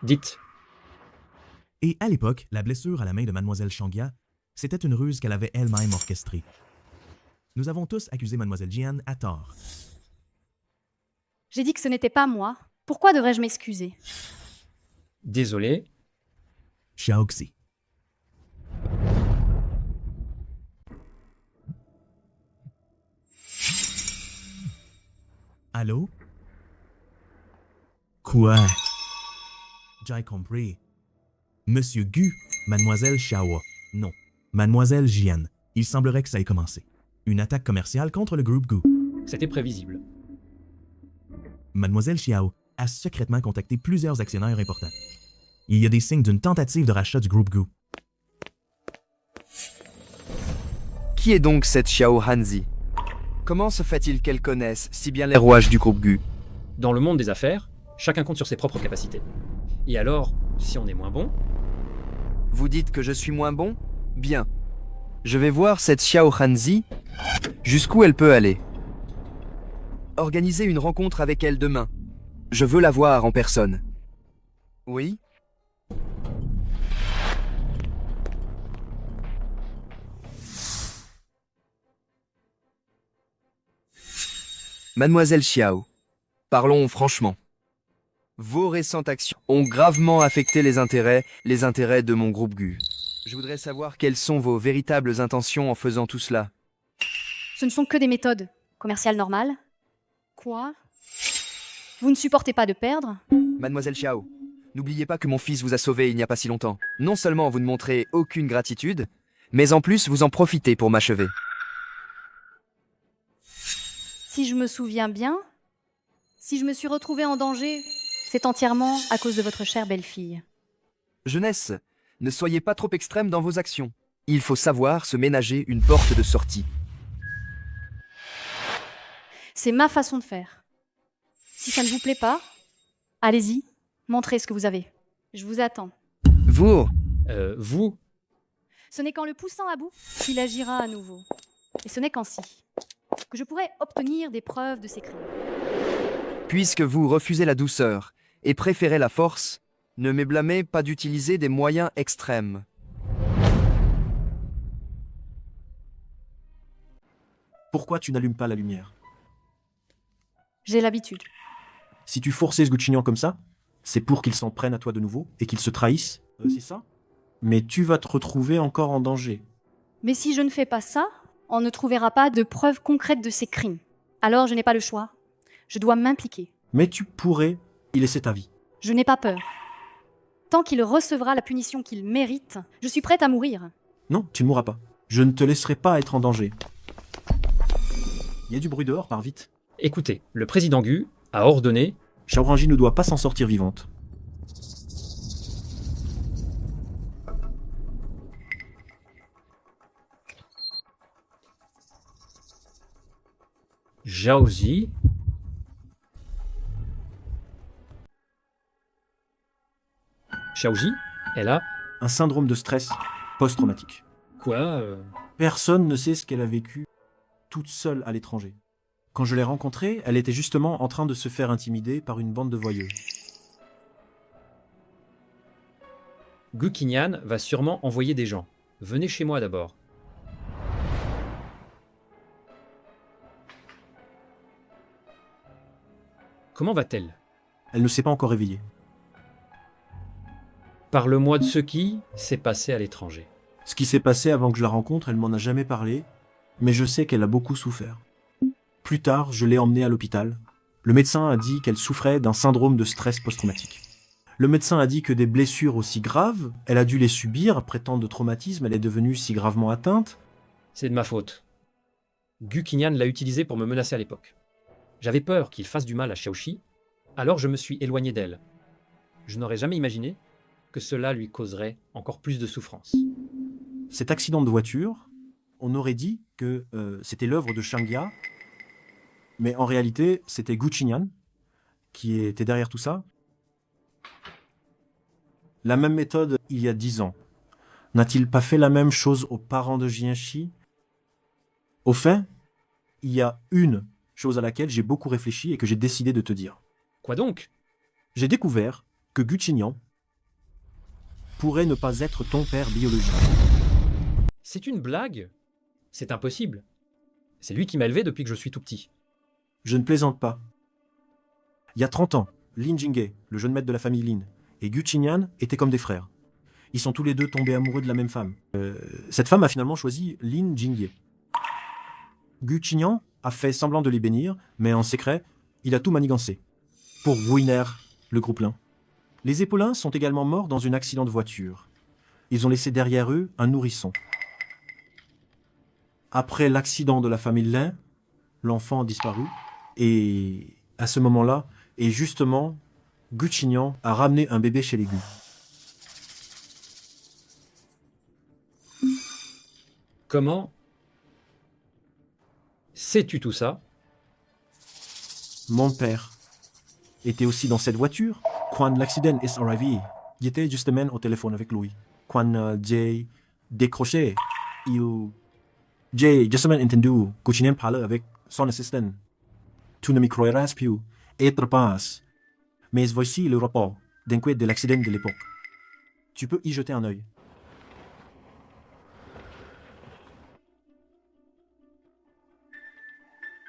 Dites. Et à l'époque, la blessure à la main de Mademoiselle Shanghia, c'était une ruse qu'elle avait elle-même orchestrée. Nous avons tous accusé Mademoiselle Jian à tort. J'ai dit que ce n'était pas moi. Pourquoi devrais-je m'excuser? Désolé. Xiaoxi. Allô? Quoi? J'ai compris. Monsieur Gu, Mademoiselle Xiao. Non, Mademoiselle Jian. Il semblerait que ça ait commencé. Une attaque commerciale contre le groupe Gu. C'était prévisible. Mademoiselle Xiao a secrètement contacté plusieurs actionnaires importants. Il y a des signes d'une tentative de rachat du groupe Gu. Qui est donc cette Xiao Hanzi? Comment se fait-il qu'elle connaisse si bien les rouages du groupe Gu? Dans le monde des affaires, chacun compte sur ses propres capacités. Et alors, si on est moins bon? Vous dites que je suis moins bon? Bien. Je vais voir cette Xiao Hanzi, jusqu'où elle peut aller. Organiser une rencontre avec elle demain. Je veux la voir en personne. Oui? Mademoiselle Xiao, parlons franchement. Vos récentes actions ont gravement affecté les intérêts de mon groupe Gu. Je voudrais savoir quelles sont vos véritables intentions en faisant tout cela. Ce ne sont que des méthodes commerciales normales. Quoi? Vous ne supportez pas de perdre? Mademoiselle Xiao, n'oubliez pas que mon fils vous a sauvé il n'y a pas si longtemps. Non seulement vous ne montrez aucune gratitude, mais en plus vous en profitez pour m'achever. Si je me souviens bien, si je me suis retrouvée en danger, c'est entièrement à cause de votre chère belle-fille. Jeunesse, ne soyez pas trop extrême dans vos actions. Il faut savoir se ménager une porte de sortie. C'est ma façon de faire. Si ça ne vous plaît pas, allez-y, montrez ce que vous avez. Je vous attends. Vous? Vous? Ce n'est qu'en le poussant à bout qu'il agira à nouveau. Et ce n'est qu'ainsi que je pourrai obtenir des preuves de ses crimes. Puisque vous refusez la douceur et préférez la force, ne me blâmez pas d'utiliser des moyens extrêmes. Pourquoi tu n'allumes pas la lumière? J'ai l'habitude. Si tu forçais ce Gu Qinyan comme ça, c'est pour qu'il s'en prenne à toi de nouveau et qu'il se trahisse, c'est ça? Mais tu vas te retrouver encore en danger. Mais si je ne fais pas ça, on ne trouvera pas de preuves concrètes de ses crimes. Alors je n'ai pas le choix. Je dois m'impliquer. Mais tu pourrais y laisser ta vie. Je n'ai pas peur. Tant qu'il recevra la punition qu'il mérite, je suis prête à mourir. Non, tu ne mourras pas. Je ne te laisserai pas être en danger. Il y a du bruit dehors, pars vite. Écoutez, le président Gu a ordonné... Xiaorangi ne doit pas s'en sortir vivante. Xiaozi. Xiaoji, elle a... Un syndrome de stress post-traumatique. Quoi Personne ne sait ce qu'elle a vécu toute seule à l'étranger. Quand je l'ai rencontrée, elle était justement en train de se faire intimider par une bande de voyeux. Gu Qinyan va sûrement envoyer des gens. Venez chez moi d'abord. Comment va-t-elle? Elle ne s'est pas encore réveillée. Parle-moi de ce qui s'est passé à l'étranger. Ce qui s'est passé avant que je la rencontre, elle m'en a jamais parlé, mais je sais qu'elle a beaucoup souffert. Plus tard, je l'ai emmenée à l'hôpital Le médecin a dit qu'elle souffrait d'un syndrome de stress post-traumatique. Le médecin a dit que des blessures aussi graves, elle a dû les subir après tant de traumatismes, elle est devenue si gravement atteinte. C'est de ma faute. Gu Qinyan l'a utilisé pour me menacer à l'époque. J'avais peur qu'il fasse du mal à Xiaoxi, alors je me suis éloigné d'elle. Je n'aurais jamais imaginé que cela lui causerait encore plus de souffrance. Cet accident de voiture, on aurait dit que c'était l'œuvre de Shangya, mais en réalité, c'était Gu Qinyan qui était derrière tout ça. La même méthode il y a 10 ans. N'a-t-il pas fait la même chose aux parents de Jianxi? Au fait, il y a une chose à laquelle j'ai beaucoup réfléchi et que j'ai décidé de te dire. Quoi donc? J'ai découvert que Gu Qinyan pourrait ne pas être ton père biologique. C'est une blague? C'est impossible. C'est lui qui m'a élevé depuis que je suis tout petit. Je ne plaisante pas. Il y a 30 ans, Lin Jinghe, le jeune maître de la famille Lin, et Gu Qinyan étaient comme des frères. Ils sont tous les deux tombés amoureux de la même femme. Cette femme a finalement choisi Lin Jinghe. Gu Qinyan a fait semblant de les bénir, mais en secret, il a tout manigancé. Pour ruiner le groupe Lin. Les Épaulins sont également morts dans un accident de voiture. Ils ont laissé derrière eux un nourrisson. Après l'accident de la famille Lin, l'enfant a disparu. Et à ce moment-là, et justement, Gu Qinyan a ramené un bébé chez les Gu. Comment sais-tu tout ça? Mon père était aussi dans cette voiture quand l'accident est arrivé. J'étais justement au téléphone avec lui. Quand j'ai décroché, j'ai justement entendu Gu Qinyan parler avec son assistant. Tu ne me croiras plus. Être passe. Mais voici le rapport d'enquête de l'accident de l'époque. Tu peux y jeter un œil.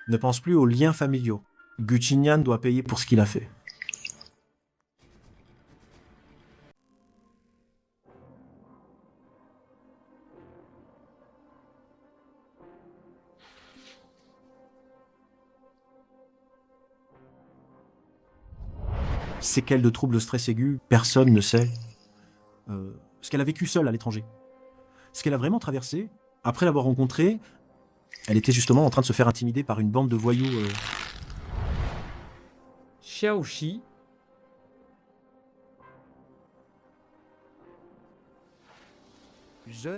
Ne pense plus aux liens familiaux. Gu Qinyan doit payer pour ce qu'il a fait. Séquelles de troubles de stress aigus, personne ne sait. Ce qu'elle a vécu seule à l'étranger. Ce qu'elle a vraiment traversé, après l'avoir rencontré, elle était justement en train de se faire intimider par une bande de voyous. Xiaoxi. Je...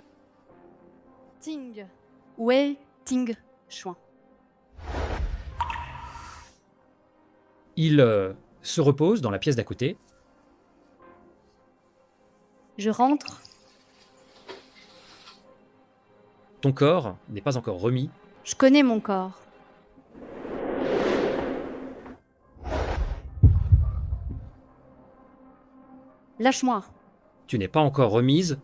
Ting. Wei Ting Xuan. Il se repose dans la pièce d'à côté. Je rentre. Ton corps n'est pas encore remis. Je connais mon corps. Lâche-moi. Tu n'es pas encore remise.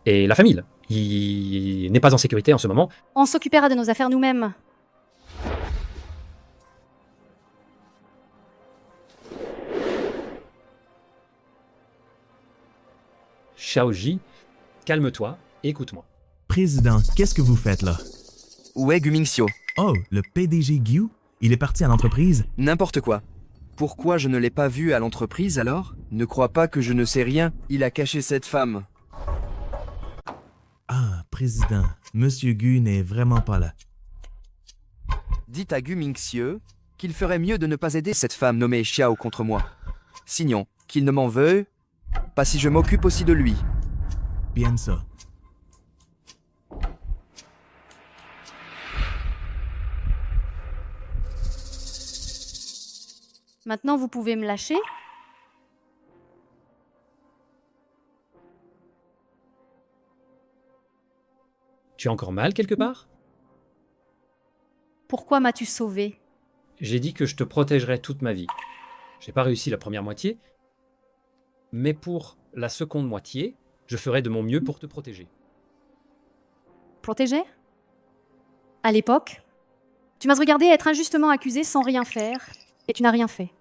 Et la famille, il n'est pas en sécurité en ce moment. On s'occupera de nos affaires nous-mêmes. Xiaoji, calme-toi, écoute-moi. Président, qu'est-ce que vous faites là? Où est Gu Mingxiu? Oh, le PDG Gu? Il est parti à l'entreprise? N'importe quoi. Pourquoi je ne l'ai pas vu à l'entreprise alors? Ne crois pas que je ne sais rien, il a caché cette femme. Ah, président, Monsieur Gu n'est vraiment pas là. Dites à Gu Mingxiu qu'il ferait mieux de ne pas aider cette femme nommée Xiao contre moi. Sinon, qu'il ne m'en veuille pas si je m'occupe aussi de lui. Bien ça. Maintenant, vous pouvez me lâcher? Tu as encore mal quelque part? Pourquoi m'as-tu sauvé? J'ai dit que je te protégerais toute ma vie. J'ai pas réussi la première moitié, mais pour la seconde moitié, je ferai de mon mieux pour te protéger. Protéger? À l'époque, tu m'as regardé être injustement accusé sans rien faire, et tu n'as rien fait.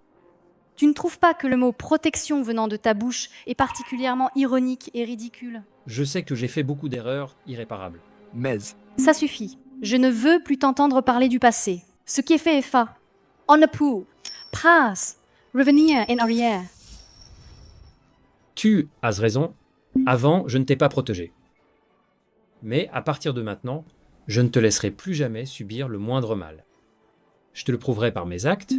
Tu ne trouves pas que le mot protection venant de ta bouche est particulièrement ironique et ridicule? Je sais que j'ai fait beaucoup d'erreurs irréparables. Mais... Ça suffit. Je ne veux plus t'entendre parler du passé. Ce qui est fait est fait. On ne peut. Passe. Revenir en arrière. Tu as raison. Avant, je ne t'ai pas protégé. Mais à partir de maintenant, je ne te laisserai plus jamais subir le moindre mal. Je te le prouverai par mes actes.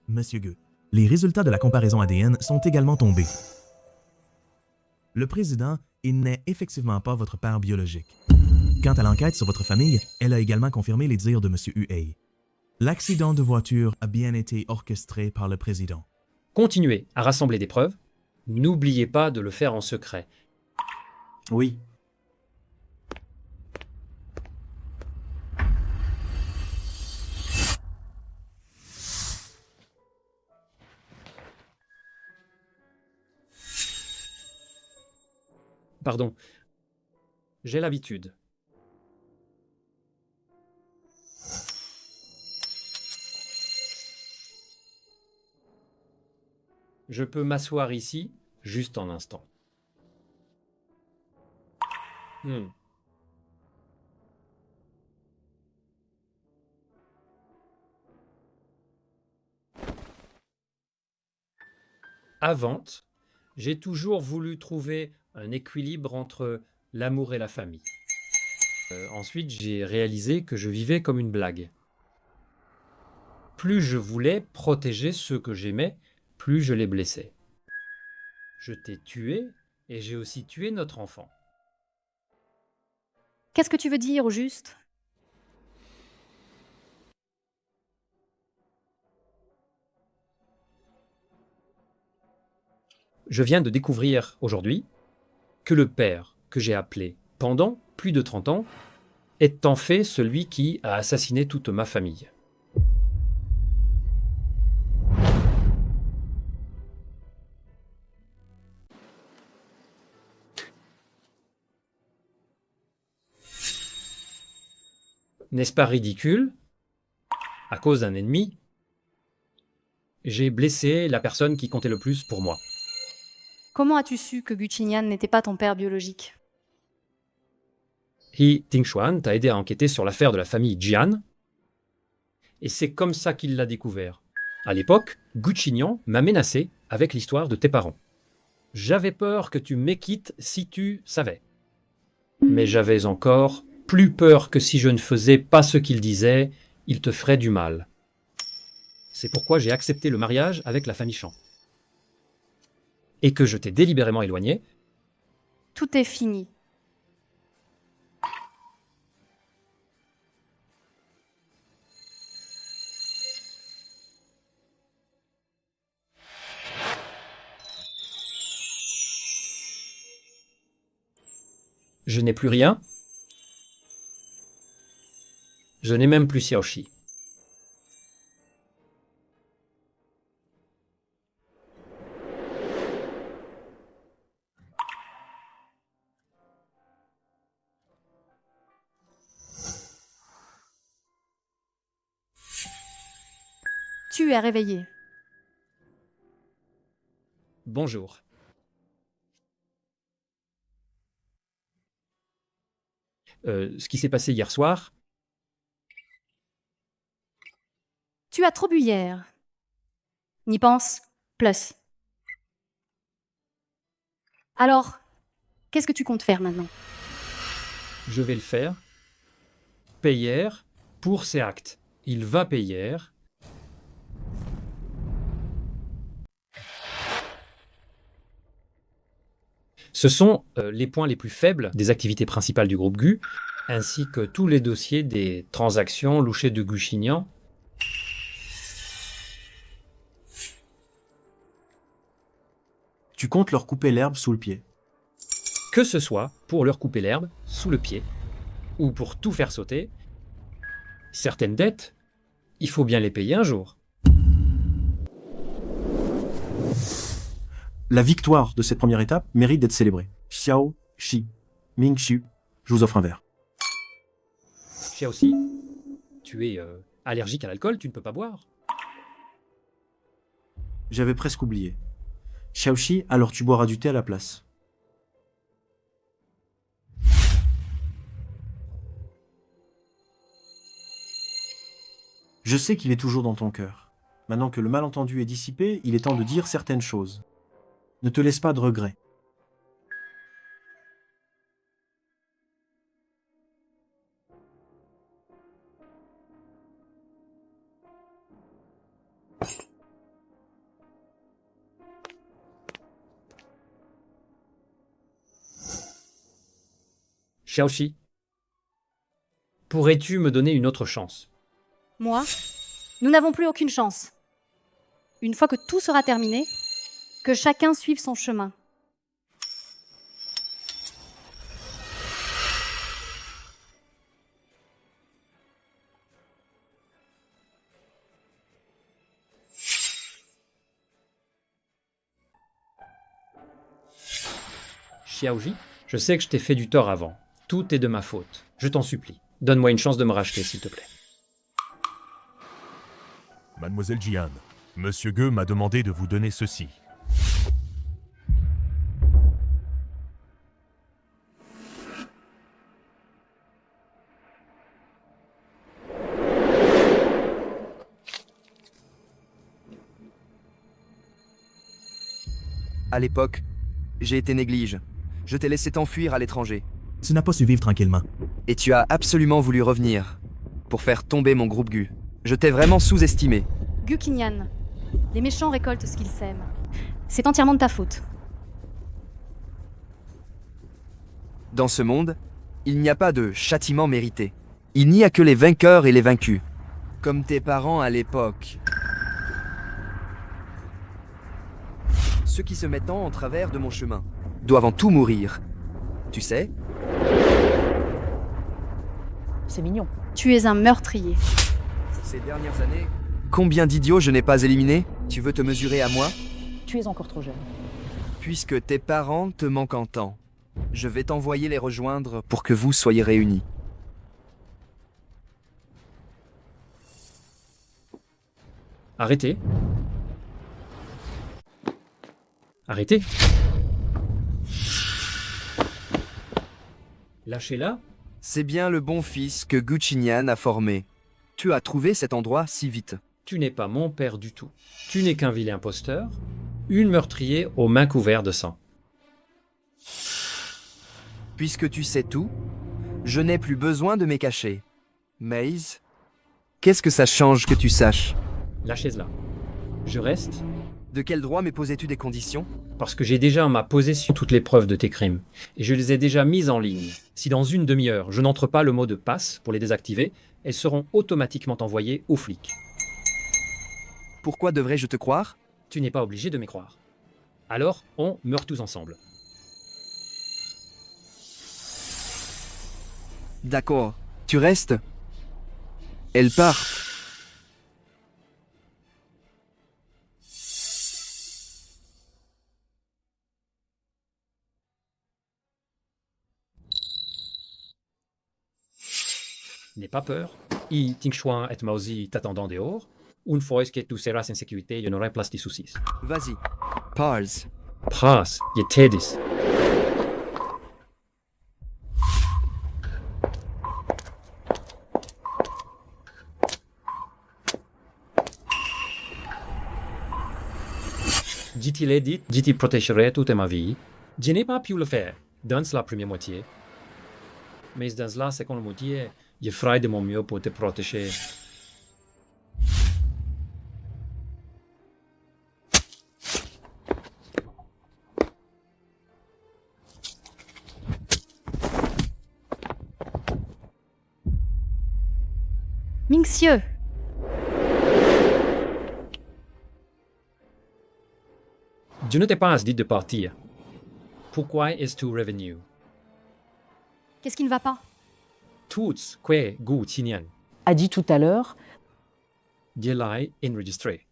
Monsieur Gu, les résultats de la comparaison ADN sont également tombés. Le président, il n'est effectivement pas votre père biologique. Quant à l'enquête sur votre famille, elle a également confirmé les dires de Monsieur Huey. L'accident de voiture a bien été orchestré par le président. Continuez à rassembler des preuves. N'oubliez pas de le faire en secret. Oui. Pardon. J'ai l'habitude. Je peux m'asseoir ici, juste un instant. Avant, j'ai toujours voulu trouver un équilibre entre l'amour et la famille. Ensuite, j'ai réalisé que je vivais comme une blague. Plus je voulais protéger ceux que j'aimais, plus je les blessais. Je t'ai tué et j'ai aussi tué notre enfant. Qu'est-ce que tu veux dire au juste? Je viens de découvrir aujourd'hui que le père que j'ai appelé pendant plus de 30 ans est en fait celui qui a assassiné toute ma famille. N'est-ce pas ridicule? À cause d'un ennemi, j'ai blessé la personne qui comptait le plus pour moi. Comment as-tu su que Gu Qinyan n'était pas ton père biologique? He Tingshuan t'a aidé à enquêter sur l'affaire de la famille Jian, et c'est comme ça qu'il l'a découvert. À l'époque, Gu Qinyan m'a menacé avec l'histoire de tes parents. J'avais peur que tu m'équites si tu savais. Mais j'avais encore plus peur que si je ne faisais pas ce qu'il disait, il te ferait du mal. C'est pourquoi j'ai accepté le mariage avec la famille Shang. Et que je t'ai délibérément éloigné. Tout est fini. Je n'ai plus rien. Je n'ai même plus Xiaoxi. Tu es réveillé. Bonjour. Ce qui s'est passé hier soir... Tu as trop bu hier. N'y pense plus. Alors, qu'est-ce que tu comptes faire maintenant? Je vais le faire. Payer pour ses actes. Il va payer. Ce sont les points les plus faibles des activités principales du groupe Gu, ainsi que tous les dossiers des transactions louchées de Gu Qinyan. Tu comptes leur couper l'herbe sous le pied. Que ce soit pour leur couper l'herbe sous le pied, ou pour tout faire sauter, certaines dettes, il faut bien les payer un jour. La victoire de cette première étape mérite d'être célébrée. Xiao, Shi, Ming Xu, je vous offre un verre. Xiaoxi, tu es allergique à l'alcool, tu ne peux pas boire. J'avais presque oublié. Xiaoxi, alors tu boiras du thé à la place. Je sais qu'il est toujours dans ton cœur. Maintenant que le malentendu est dissipé, il est temps de dire certaines choses. Ne te laisse pas de regrets. Xiaoxi, pourrais-tu me donner une autre chance? Moi, nous n'avons plus aucune chance. Une fois que tout sera terminé, que chacun suive son chemin. Xiaoji, je sais que je t'ai fait du tort avant. Tout est de ma faute. Je t'en supplie. Donne-moi une chance de me racheter, s'il te plaît. Mademoiselle Jian, Monsieur Ge m'a demandé de vous donner ceci. À l'époque, j'ai été néglige. Je t'ai laissé t'enfuir à l'étranger. Tu n'as pas su vivre tranquillement. Et tu as absolument voulu revenir pour faire tomber mon groupe Gu. Je t'ai vraiment sous-estimé. Gu Qinyan, les méchants récoltent ce qu'ils sèment. C'est entièrement de ta faute. Dans ce monde, il n'y a pas de châtiment mérité. Il n'y a que les vainqueurs et les vaincus. Comme tes parents à l'époque. Ceux qui se mettent en travers de mon chemin doivent en tout mourir. Tu sais? C'est mignon. Tu es un meurtrier. Ces dernières années, combien d'idiots je n'ai pas éliminés? Tu veux te mesurer à moi? Tu es encore trop jeune. Puisque tes parents te manquent en temps, je vais t'envoyer les rejoindre pour que vous soyez réunis. Arrêtez. Arrêtez. Lâchez-la. C'est bien le bon fils que Gu Qinyan a formé. Tu as trouvé cet endroit si vite. Tu n'es pas mon père du tout. Tu n'es qu'un vilain imposteur, une meurtrier aux mains couvertes de sang. Puisque tu sais tout, je n'ai plus besoin de me cacher. Maze, qu'est-ce que ça change que tu saches? Lâchez-la. Je reste. De quel droit me posais-tu des conditions? Parce que j'ai déjà en ma possession toutes les preuves de tes crimes. Et je les ai déjà mises en ligne. Si dans une demi-heure, je n'entre pas le mot de passe pour les désactiver, elles seront automatiquement envoyées aux flics. Pourquoi devrais-je te croire? Tu n'es pas obligé de me croire. Alors, on meurt tous ensemble. D'accord. Tu restes? Elles partent. N'aie pas peur. I Tingshuan et Maozi t'attendant dehors. Une fois que tu seras en sécurité, il y aura place de soucis. Vas-y. Pars. Pras, je t'aidis. Je l'ai dit, je te protégerai toute ma vie. Je n'ai pas pu le faire dans la première moitié. Mais dans la seconde moitié, je ferai de mon mieux pour te protéger. Mingxieu, Je ne t'ai pas dit de partir. Pourquoi es-tu revenu? qu'est-ce qui ne va pas? Tous, que Gu Qinyan, A dit tout à l'heure, je l'ai enregistré.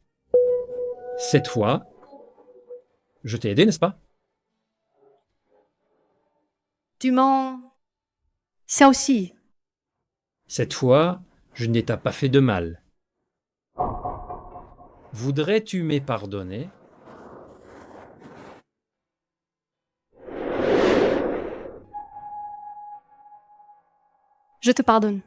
Cette fois, je t'ai aidé, n'est-ce pas? Tu mens. Ça aussi. Cette fois, je ne t'ai pas fait de mal. Voudrais-tu me pardonner? Je te pardonne.